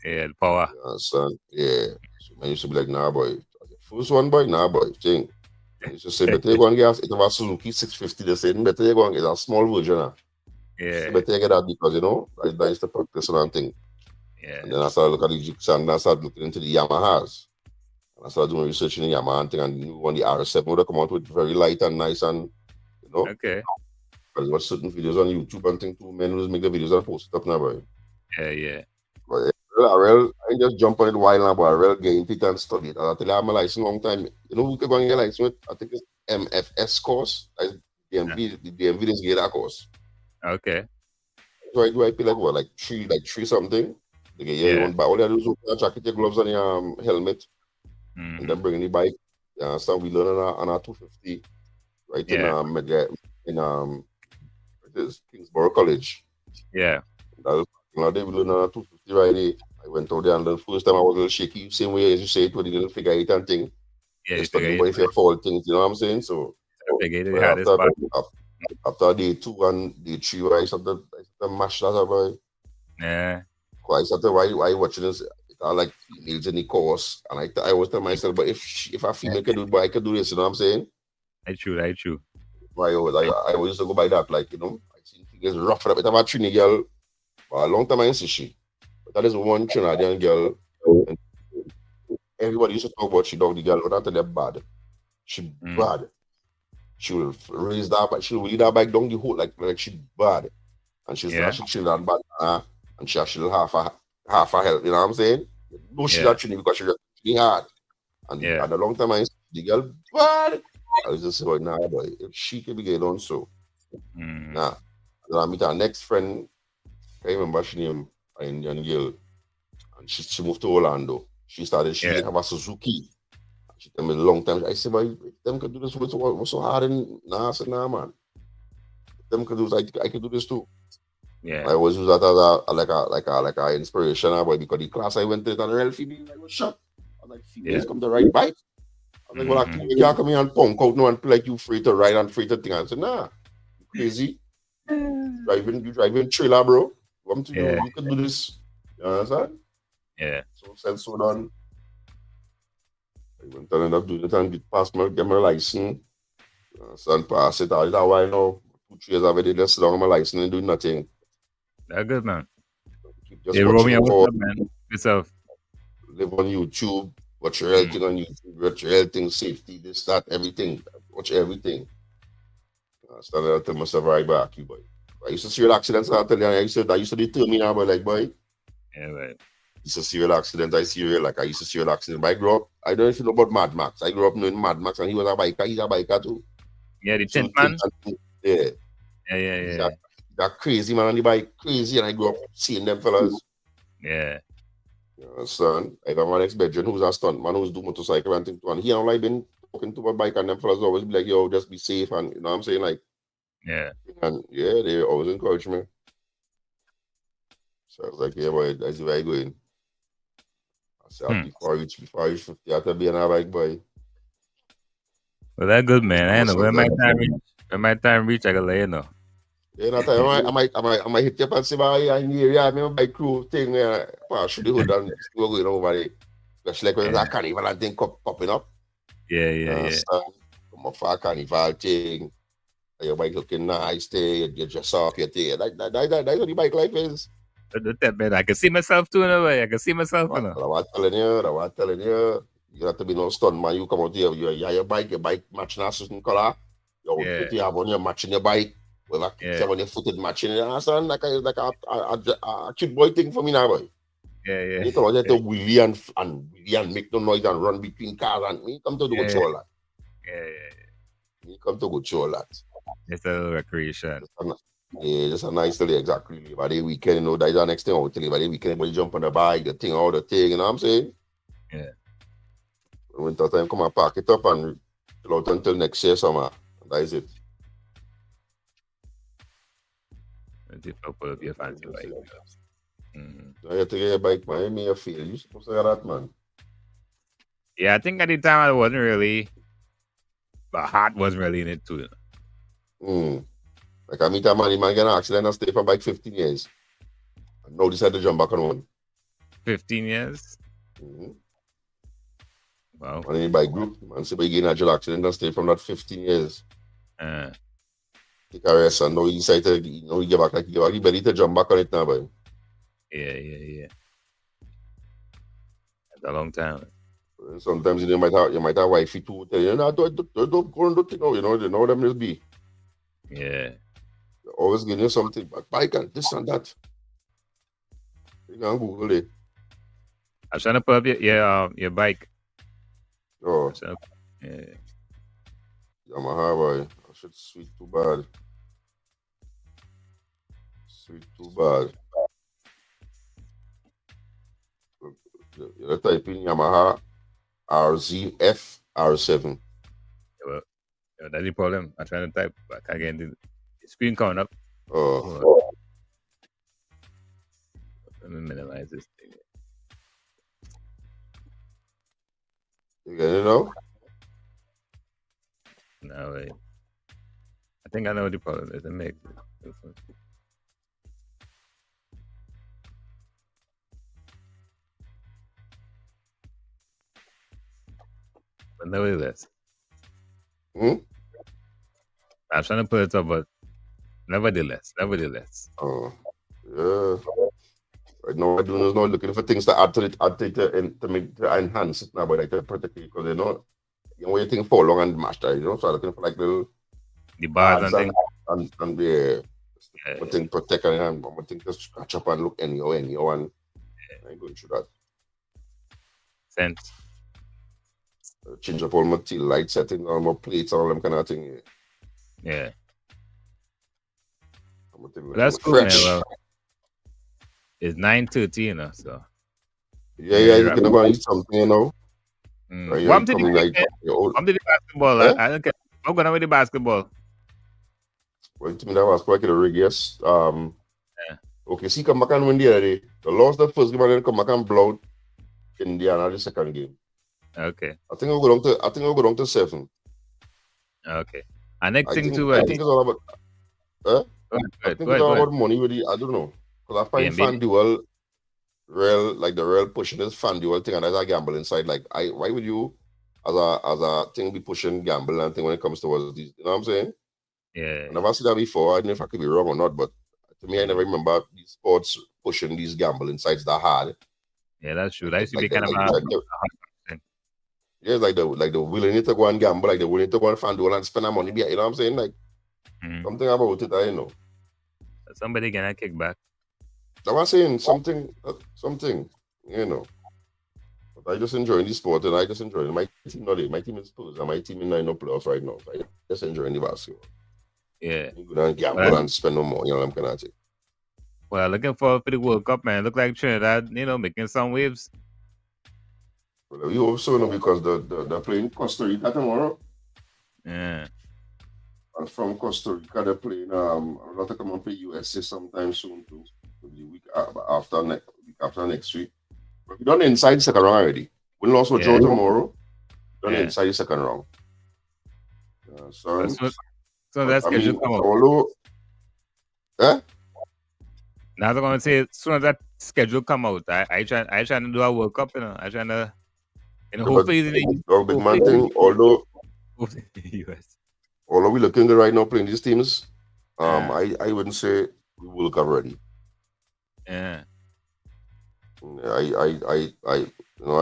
Yeah. The power. Son, yeah. So man used to be like, nah, boy. First one, boy, nah, boy. Thing. I used to say, better you go and get it was Suzuki 650. They said, better you go and get a small version. Yeah. So better you get that because, you know, that is the practice and thing. Yeah. And then I started looking at the Jigs and I started looking into the Yamahas. And I started doing research in the Yamaha and thing. And the new one, the R7 would have come out with very light and nice and, you know, Okay. I watch certain videos on YouTube and thing too. Men will make the videos and post it up now, boy. Yeah. But I just jump on it while now, but I really get into it and study it. And I tell you, I have my license long time. You know who can go and get license with? I think it's MFS course. Like DMV, the DMV just get that course. Okay. So I pay like what, like three something. They get you want buy all you do is open your jacket, your gloves, and your helmet, and then bring in the bike. Yeah, so we learn on our 250, right in it is Kingsborough College. Yeah. That was day we learned on our 250 right there. I went out there and the first time I was a little shaky, same way as you say it, when you didn't figure it and thing. Yeah. Just studying about if you fall things, you know what I'm saying? So after day 2 and day 3, I started mash that up, boy. Yeah. I started why watching this. I like females in the course, and I always tell myself, but if a female can do it, but I can do this, you know what I'm saying? That's true. I always used to go by that, like, you know, I see females rough it up. It's about Trini girl for a long time I didn't see she. But that is one Trinidadian girl. And everybody used to talk about she dog the girl, but not they're bad. She bad. She will raise that bike, she will lead that bike down the hole like she bad. And she's actually chill that bad, and she actually half a help, you know what I'm saying? No, she's not Trini because she's really hard. And a long time I used to see the girl bad. I was just saying, nah, boy, if she could be getting on so, Mm. nah. Then I meet our next friend, I can't remember she name, an Indian girl, and she moved to Orlando. She Yeah. didn't have a Suzuki. She told me a long time. I said, but them could do this. What's so hard? And nah, I said, nah, man. Them could do this. I could do this too. Yeah. I always use that as a inspiration, boy, because the class I went to, and real female, I was shocked. I was like, females Yeah. come to ride bike. I was like, well, Mhm. you can't come here and punk out now and play like you free to ride and free to thing. I said, nah, you crazy. You driving trailer, bro. Come to Yeah. you can do this. You understand? Yeah. So said so done. I went and ended up doing it and get my license. Son pass it. I did that why now. 2 years already just sit down on my license and do nothing. That's good, man. Keep just Hey, watching Romeo, the what's up, man? Yourself. live on YouTube, watch real thing on YouTube, watch real thing, safety, this, that, everything. Watch everything. I started to tell myself right back, you boy. I used to see real accidents, I tell you, I used to determine now, but like boy, Yeah, right. used to see real accidents, I used to see real accidents. But I grew up, I don't know if you know about Mad Max. I grew up knowing Mad Max and he was a biker, he's a biker too. Yeah, the So tent man. yeah. Yeah. He's that crazy man on the bike, crazy, and I grew up seeing them fellas. Yeah. Son, I got my next bedroom who's a stunt man who's do motorcycle and things too. And he and I been talking to my bike and them fellas always be like, yo, just be safe and you know what I'm saying? Like, Yeah. and yeah, they always encourage me. So I was like, yeah, boy, that's the way I going. I said, before I reach 50, I have to be on a bike, boy. Well, that's good, man. I know. So When my that- time reach, I can let you know. Yeah, that time I might hit you up and say, boy, yeah, in the area, I remember bike crew thing, shoot the hood and still going over there. Especially like when there's a carnival and thing popping up. Yeah. So, come up for a carnival thing. Your bike looking nice, you dress up, your thing. That's what the bike life is. That, man, I can see myself too in a way. I can see myself, you know. I was telling you. You have to be no stunt man. You come out here, you have your bike matching a certain color. You have on your matching your bike. With a on your footed matching. You understand? Like a cute boy thing for me now, boy. Yeah. You come out there to wheelie and make no noise and run between cars and you come to go through all that. Yeah. You come to go through all that. It's a little recreation. Yeah, just a nice little exactly. By the weekend, you know, that's the next thing I will tell you. By the weekend, when you jump on the bike, all the thing, you know what I'm saying? Yeah. Winter time, come and pack it up and chill out until next year summer. That is it. Pull up your fancy bike. Now you have to get your bike, man. You may have feel. You supposed to get that, man. Yeah, I think at the time I wasn't really, my heart wasn't really in it too. Like I meet a man, the man get an accident and stay for bike 15 years. And now decide to jump back on one. 15 years? Wow. And in the bike group, man say, but you get in a jail accident and stay from that 15 years. Take a rest and now you decide to, you get back, like you are ready to jump back on it now, boy. Yeah. That's a long time. Sometimes you might have wifey too. Tell you, don't go and do thing. You know them just be. Yeah. They're always giving you something, but bike and this and that. You can Google it. I was trying to put up your bike. Oh. Yeah. Yamaha, boy. That shit's sweet too bad. Sweet too bad. You type in Yamaha RZF R7. Well, that's the problem. I'm trying to type, but I can't get the screen coming up. Oh. Let me minimize this thing. You get it now? No way. I think I know what the problem is. It makes it. But nevertheless. I'm trying to put it up, but nevertheless. Oh, yeah. Right now, what I'm doing is now looking for things to add to it, to enhance it now, but like to protect it because you know when you think for long and mash that, so I'm looking for like the bars and things. And the thing protect and one thing to scratch up and look anyhow, and I ain't going through that. Sense. change up all my tail light settings, all my plates, all them kind of thing. Yeah. I'm gonna Well, that's cool, man. fresh. Well, it's 9:30, you know, so Yeah, you yeah, ready to you wrap can up? go and eat something, you know. Right, What you happened to the coming like cricket? your old, What happened to the basketball? eh? I don't care. I'm going with the basketball. Well, to me that was quite a rig, yes. Yeah. Okay, see, come back and win the other day. The lost the first game and then come back and blow out Indiana the second game. Okay. I think I'll go down to 7. Okay. And next thing too, I I think it's all about go I ahead, think go it's ahead, go all ahead. about money with the I don't know. Because I find BNB. FanDuel real like the real pushing this FanDuel thing and there's a gamble inside. Like why would you as a thing be pushing gamble and thing when it comes towards these, you know what I'm saying? Yeah. I never seen that before. I don't know if I could be wrong or not, but to me I never remember these sports pushing these gambling sites that hard. Yeah, that's true. That used to be Like kind of yeah, like the willing to go and gamble, like the willing to go and FanDuel and spend our money. You know what I'm saying? Like something about it, I know. somebody gonna kick back. I was saying something, you know. But I just enjoying the sport and I just enjoy it. My team not there. My team is Spurs and my team in 9 playoffs right now. So I just enjoying the basketball. Yeah. You go and gamble and spend no more, you know, I'm kind of thing. Well, looking forward for the World Cup, man. Look like Trinidad, you know, making some waves. Well, we hope so, no, because they're playing Costa Rica tomorrow. Yeah. And from Costa Rica, they're playing I'm not to come and play USA sometime soon too. The week after next week. But we done inside the second round already. We lost with Joe tomorrow. Done inside the second round. So that's schedule come out. Although, Now I'm gonna say as soon as that schedule come out, I trying to do a World Cup, you know. I trying to, you know, hopefully the big man thing, although US. although we're looking good right now playing these teams, I wouldn't say we will Cup ready. Yeah. I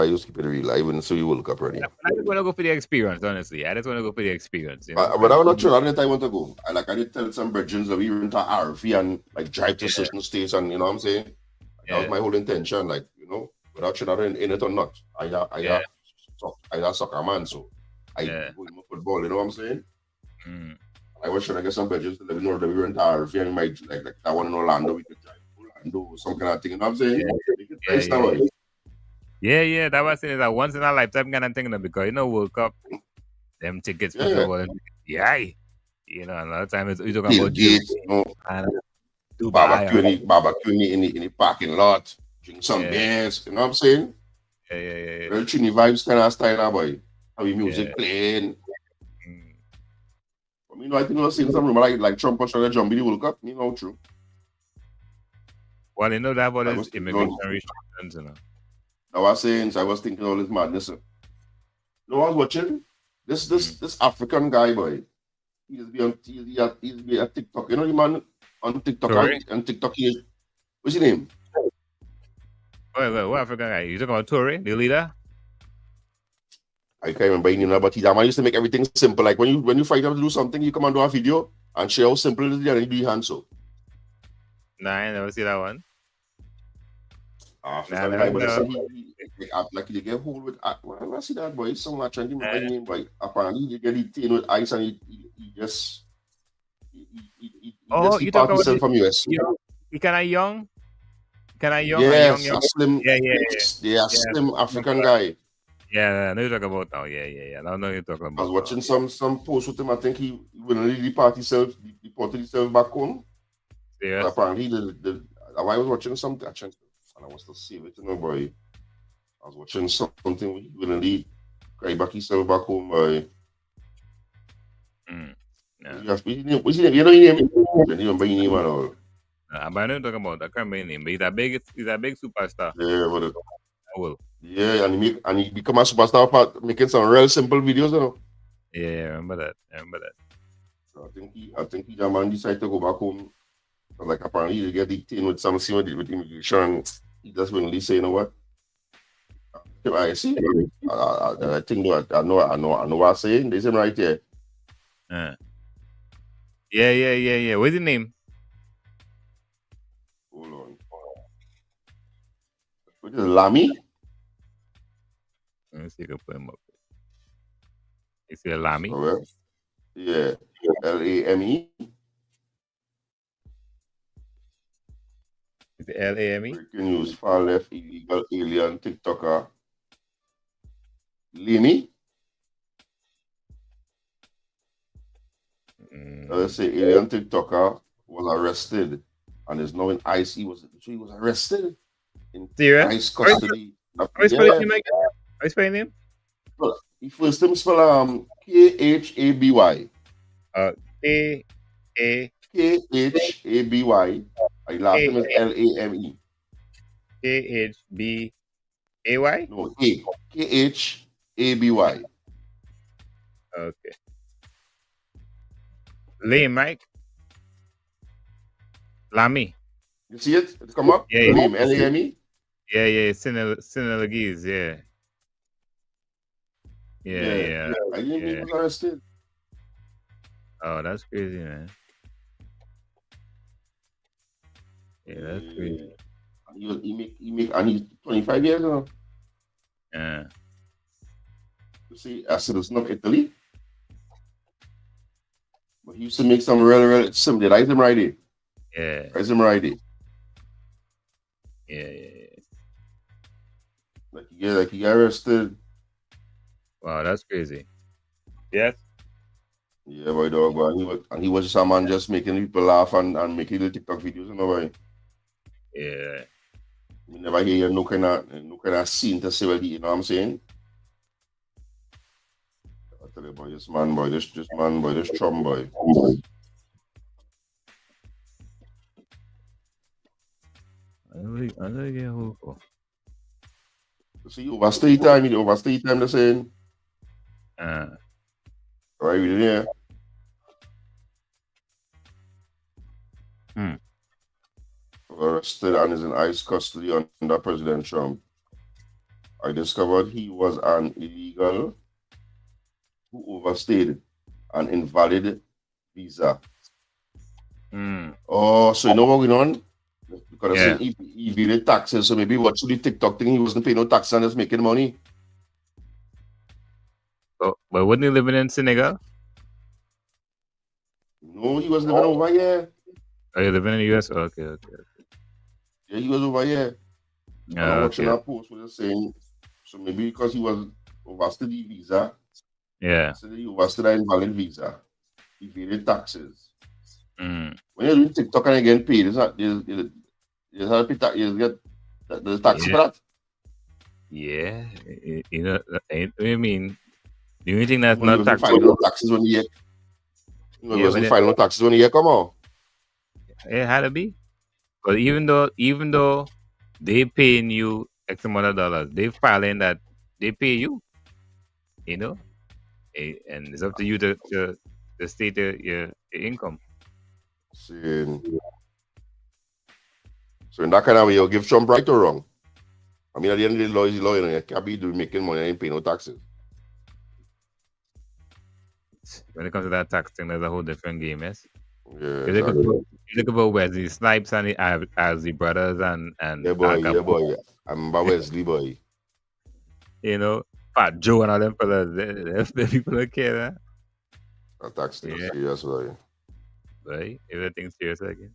used to keep it real. I wouldn't say we will Cup ready. I just want to go for the experience, honestly. I just want to go for the experience. You know? But I'm not sure. I didn't I want to go. I did tell some brethren that we went to RV and like drive to certain states, and you know what I'm saying. That was my whole intention. Like without sure in it or not. I soccer man, so I go in football. You know what I'm saying. I was trying to get some brethren to let me know that we went to RV and might like that one in Orlando. We could drive to Orlando, some kind of thing. You know what I'm saying? Yeah, that was saying that once in a lifetime kind of thing, because World Cup, them tickets, you know, a lot of times you're talking about barbecue in the parking lot, drink some beers, you know what I'm saying? Yeah. Real Trini vibes kind of style, boy. How music playing. I think I've seen some rumor like Trump was trying to jump in the World Cup. True. Well, that what is immigration restrictions, you know. I was thinking all this madness. I was watching this African guy, boy. He's be on TikTok. You know the man on TikTok and TikTok what's his name? Wait, what African guy? You talking about Toure, the leader? I can't remember his name, but that man used to make everything simple. Like when you find out to do something, you come and do a video and share how simple it is, and you do your hands so. Nah, I never see that one. Like he get hold with I see that boy. Someone trying to remember his name, boy. Apparently he get it in with ice and he just you talk about himself from US. He kind of young. Yes, young. Slim. Yeah, slim African guy. Yeah, I know you're talking about now. Yeah. I know you're talking about. I was watching some post with him. I think he willingly deported himself back home. Yeah. Apparently I was watching something. And I was to save it, boy. I was watching something with willingly cry back himself back home, boy. What's his name? You know his name? I don't remember his name at all. But I know you're talking about. I can't remember his name, but he's a big superstar. Yeah, but I will. Yeah, and he become a superstar for making some real simple videos, you know. Yeah, I remember that. So I think he man decided to go back home. Like apparently he get detained with some with immigration. He just willingly say, you know what? I see. I think I know what I'm saying. They say right here. Yeah. What's his name? Hold on. What is Lamy? Let me see if I can put him up. You see a Lamy? Correct. Yeah. LAME. Is it LAME? Breaking news. Far left illegal alien TikToker. Lamy. Let's say alien TikToker was arrested and is now in ICE. He was arrested in Serious? ICE custody. How you spell his name again? How you spell his name? He first name spell KHABY. K-A... KHABY. Last name is LAME. K-H-B-A-Y? No, KHABY. Okay. Lame, right? Lamy. You see it? It come up? Yeah, Lame, LAME? Yeah. Senegalese, yeah. Yeah. I didn't mean he was arrested. Oh, that's crazy, man. Yeah, that's crazy. He make, and he's 25 years now. Yeah. You see, a citizen of Italy. But he used to make some real similar. Rise him right there. Yeah. Rise him right there. Yeah. Like he got arrested. Wow, that's crazy. Yes. Yeah, boy, dog. And he was just a man just making people laugh and making little TikTok videos, you know, boy. Yeah. We never hear no kind of scene to say, well, you know what I'm saying? I tell you, boy, this man, boy, this chum, boy. I don't get who for. See, overstay time, they're saying. Uh, All right, we did here. Arrested and is in ICE custody under President Trump. I discovered he was an illegal who overstayed an invalid visa. Oh, so you know what going on? Because he evaded taxes, so maybe what should the TikTok thing? He wasn't paying no taxes and just making money. but wasn't he living in Senegal? No, he was living over here. Are you living in the US? Okay. Yeah, he was over here. I'm watching Okay. that post where they're saying, so maybe because he was overstayed the visa, Yeah. so he overstayed an invalid visa, he evaded taxes. Mm. When you're doing TikTok and you get paid, you get the tax for that. Yeah. You know, I mean, the only thing that's When he not wasn't taxable. filing no taxes when he wasn't filing no taxes when he come on. It had to be. But even though they paying you X amount of dollars, they filing that they pay you. You know? And it's up to you to state your income. So in that kind of way, you'll give Trump right or wrong. I mean, at the end of the day, law is law, you can't be doing making money and ain't paying no taxes. When it comes to that tax thing, there's a whole different game, yes? Yeah, You look about Wesley Snipes and the Ozzy brothers and yeah, boy. I'm about Wesley, boy. You know, Fat Joe and all them fellas. The people don't care, That tax thing is Yeah. serious, boy. right? Everything's serious again.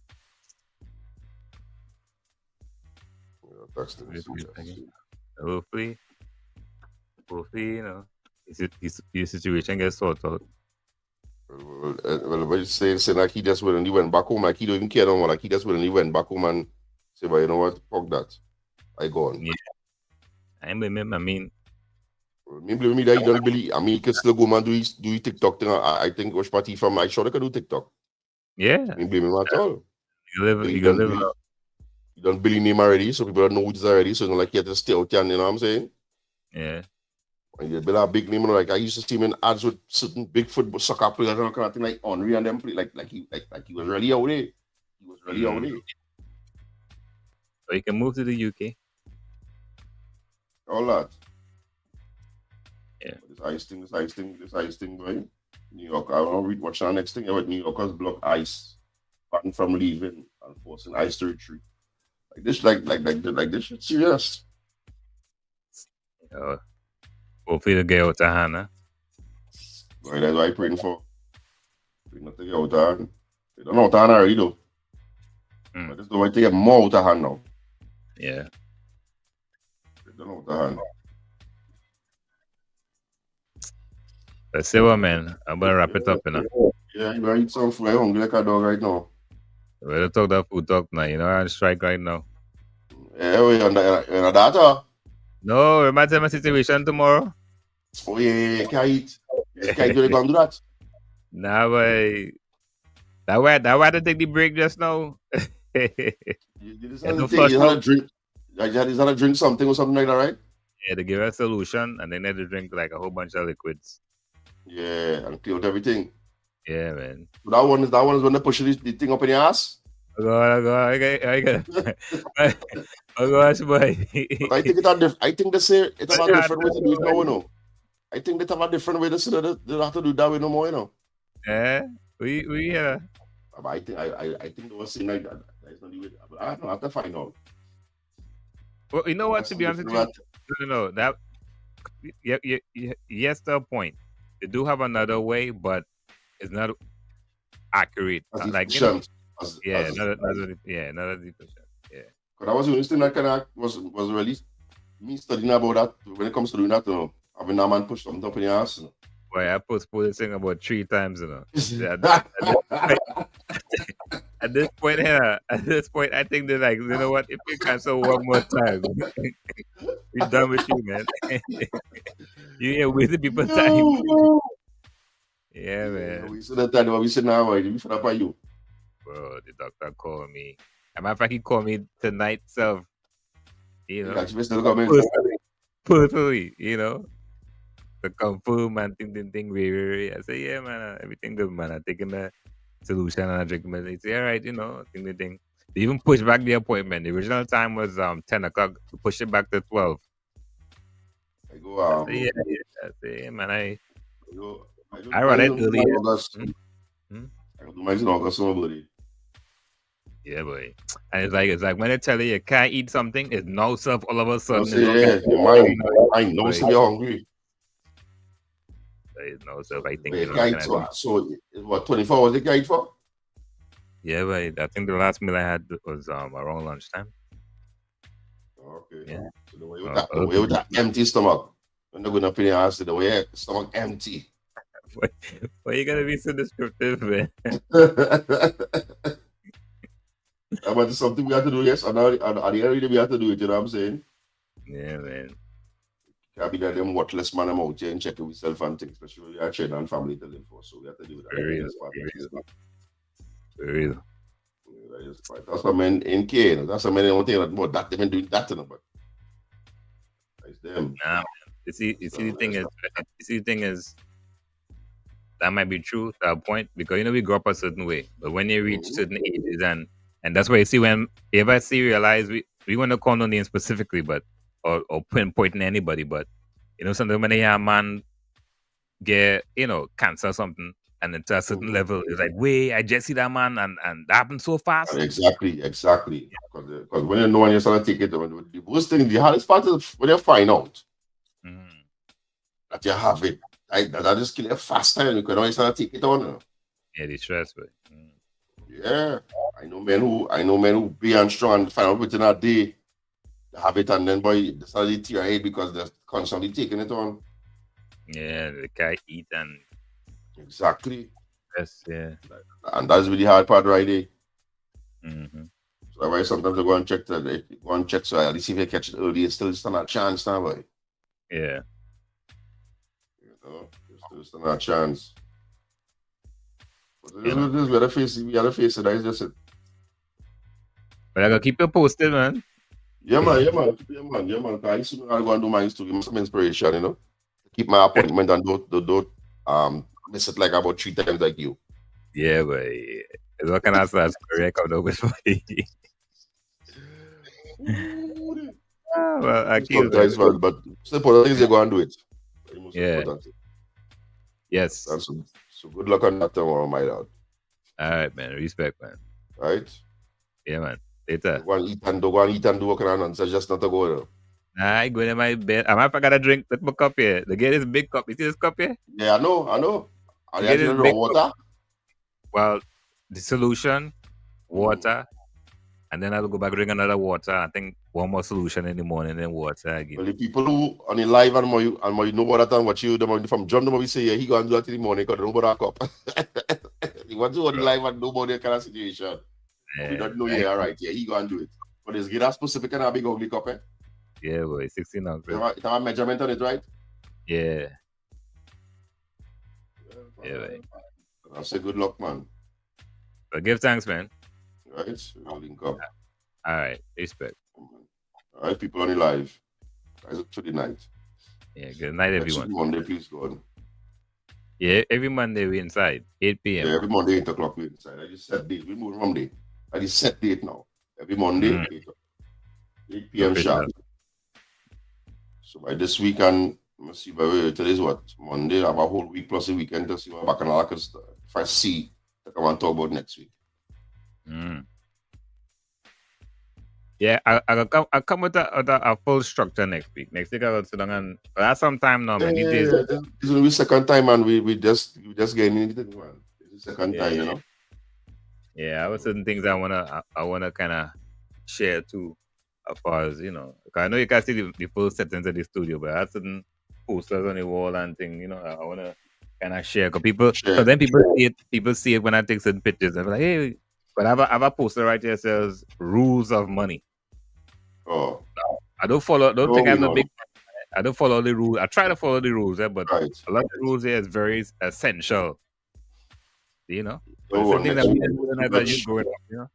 Yeah, tax thing is serious. Hopefully, you know, his situation gets sorted out. Well, but saying like he just willingly went back home, like he don't even care no more. Like he just willingly went back home and say, but you know what, fuck that. I gone. Yeah. I mean, Me believe me that he don't believe. I mean, he can still go and do his TikTok thing. I think which party from I sure they can do TikTok. yeah, Me blame him at all. you can live. He don't believe him already, so people don't know who it is already. So it's not like he had to stay out there, you know what I'm saying? Yeah, And he build a big name, like I used to see him in ads with certain big football soccer players and all kind of thing, like Henry and them play like he was really out there. He was really out there. so you can move to the UK. All that. Yeah. This ice thing, boy. New York, I want to read what's the next thing about New Yorkers block ICE banned from leaving and forcing ICE to retreat. Like this shit serious. Hopefully, to get out of Hannah. Right, that's why I praying for. Praying not to get out of hand. They don't know out of hand already though. Mm. But this don't want to get more out of hand now. Yeah. They don't know out of hand. Let's see what, man. I'm gonna wrap it up, you know. Yeah, I'm gonna eat some food. I'm hungry like a dog right now. We'll talk that food talk now. You know, I'm on strike right now. Yeah, we on the data. No, remember my situation tomorrow? Oh yeah, can't eat. Can't really gonna do that. Nah, boy. That why I had to take the break just now. You just Yeah, had no to take, flush you had out. to drink. You had to drink something or something like that, right? Yeah, to give her a solution, and then they had to drink like a whole bunch of liquids. Yeah, and clear out everything. Yeah, man. So that one is when they push the thing up in your ass. I got. Oh gosh, boy. But I think I think they say it have a different way to do it now, you know. I think they have a different way to say that they don't have to do that way no more, you know. Yeah, we But I think they were saying like that. That's not the way. But I don't know. I have to find out. Well, you know what? That's To be honest with you, different no, that yes, to a point. They do have another way, but it's not accurate. as Like, you know, efficient. yeah, another efficient. Yeah, Because I was the only thing that kind of was really me studying about that when it comes to doing that, you know, having that man push something up in your ass. You boy, I postponed this thing about 3 times, you know. Yeah, know. at this point, I think they're like, you know what? If we cancel one more time, we're done with you, man. You here wasting people's time. No. Yeah, man. We said that time, we said now, we fed up on you. Bro, the doctor called me. As a matter of fact, he called me tonight, so you know, Actually, still coming. personally, you know, to confirm and thing, I say, yeah, man, everything good, man. I'm taking the solution and I drink it. He say, all right, you know, thing. They even pushed back the appointment. The original time was 10 o'clock. To push it back to 12. I go, I say, yeah, man, I run it early. August. Hmm? I do mine in August, somebody. Yeah, boy. And it's like when they tell you can't eat something, it's no self all of a I sudden. say, yeah, your mind, I know, see you're hungry. It's no self. I think But you know, can't eat, so what, 24 hours they can't eat for? yeah, but I think the last meal I had was around lunchtime. Okay. Yeah. So the way with that empty stomach, when they're going up in your ass, the way stomach empty. Why you gotta be so descriptive, man? But it's something we have to do, yes. And at the end of the day, we have to do it, you know what I'm saying? Yeah, man. Can't be that them worthless man I'm out here and checking with and things, especially we are children and family to live for. So we have to do that. For real. That is part. That's what men in care. That's what men don't think about that. They've been doing that to them, but it's them. Nah, man. You see, the thing is, that might be true to a point because you know we grow up a certain way, but when you reach certain ages and that's why you see when if I see realize we want to call no names specifically, but or pinpointing anybody, but you know sometimes when a man get cancer or something and then to a certain level, it's like wait, I just see that man and that happened so fast. Exactly. Because when you know when you start to take it, the worst thing, the hardest part is when you find out that you have it. That just kill you faster and you can always start to take it on. Yeah, the stress, but yeah. I know men who be and strong and find out within a day they have it and then boy they start to tear head because they're constantly taking it on. Yeah, they can't eat and exactly. Yes, yeah. And that's really hard part right there. Mm-hmm. So that's why sometimes I go and check so at least if you catch it early, it's still stand a chance now, boy. Yeah. It's still stand a chance. But this is where we gotta face it, that's just it. But I gotta keep you posted, man. Yeah, man. I soon I'll go and do mine to give me some inspiration, you know. Keep my appointment and don't miss it like about 3 times like you. Yeah, but it's what can I say? Story I come up with for you. Well, I keep guys, but simple things you go and do it. Yeah. Yes. And so good luck on that tomorrow, my lord. All right, man. Respect, man. Right? Yeah, man. Later. Go and eat and do what kind of nonsense, just not to go there. Nah, I go in my bed. I might forgot a drink. Let me cup here. They get this big cup. You see this cup here? Yeah, I know. Are You they get this drinking raw big water? well, the solution, Mm. water, and then I'll go back drink another water. I think one more solution in the morning, then water again. Well, the people who on the live and more you know what that and what you the more from John the more we say yeah, he go and do that in the morning because nobody a cup. He wants to on the live and nobody kind of situation. We Yeah, don't know yeah, all right, yeah, he go and do it. But it's get that specific and a big ugly cup, eh? yeah, boy, 16 ounces. It have a measurement on it, right? Yeah, yeah, boy. I say good luck, man. But give thanks, man. Right? We'll link up. All right, respect. All right, people on the live. Rise up to the night. Yeah, good night, Next everyone. week, Monday, please go on. Yeah, every Monday we inside 8 p.m. Yeah, every Monday, 8 o'clock, we inside. I just set date. We move from day. I just set date now. Every Monday, 8 p.m. Okay, sharp. So by this weekend, let's see, by today's what? Monday, I have a whole week plus a weekend to see what Bacchanal can start. If I see, I want to talk about next week. Mm. Yeah, I'll come with a full structure next week. Next week I'll sit down and that's some time now, man. These days, This will be second time, and we just getting into it, man. This is second time, you know. yeah, I have certain things I wanna kind of share too, as far as you know. 'Cause I know you can see the full settings of the studio, but I have certain posters on the wall and thing. You know, I wanna kind of share because then people see it when I take certain pictures. I'm like, hey, but I have a poster right here that says rules of money. Oh, I don't follow. Don't think I'm no. the big. I don't follow the rules. I try to follow the rules, but right. a lot of the rules here is very essential. You know, Oh, something next that week, you going on, you know.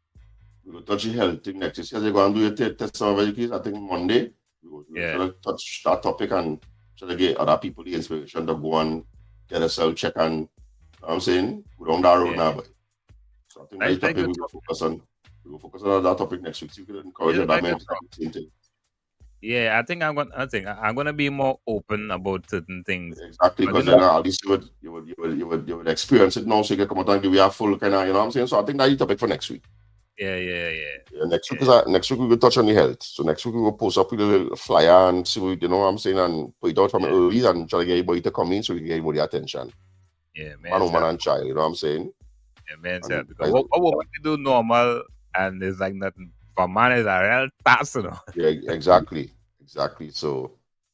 we will touch the health thing next week. You're going to do a test of education. I think Monday. We'll try to touch that topic and try to get other people the inspiration to go and get a cell check and, you know what I'm saying, go down that road now. But so I think that's the topic we will focus on. We will focus on that topic next week. So we can encourage other men to do the same thing. Yeah, I think I'm gonna be more open about certain things. Exactly, because at least you would experience it now, so you can come out and give you a full kind of, you know what I'm saying. So I think that's the topic for next week. Yeah. Next week we will touch on the health. So next week we will post up with a little flyer and see what, you know what I'm saying, and put it out from early and try to get everybody to come in so we can get everybody attention. Yeah, man, woman and child. You know what I'm saying? Yeah, man. Because what woman do normal and it's like nothing. For man is a real task, you know. Yeah, exactly. So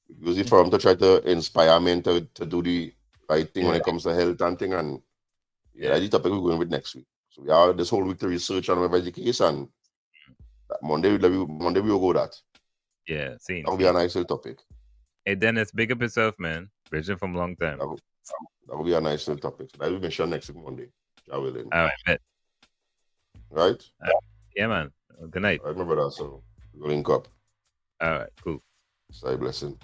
we use it for them to try to inspire men to do the right thing when it comes to health and thing. And that's the topic we're going with next week. So we have this whole week to research on web education. Monday we will go that. Yeah, see. That will be a nice little topic. Hey Dennis, big up yourself, man. Bridging from long time. That will be a nice little topic. So that will be sure next week Monday. I will. All right, bet. Right? Yeah, man. Good night. I remember that. So we'll link up. All right, cool. Stay blessing.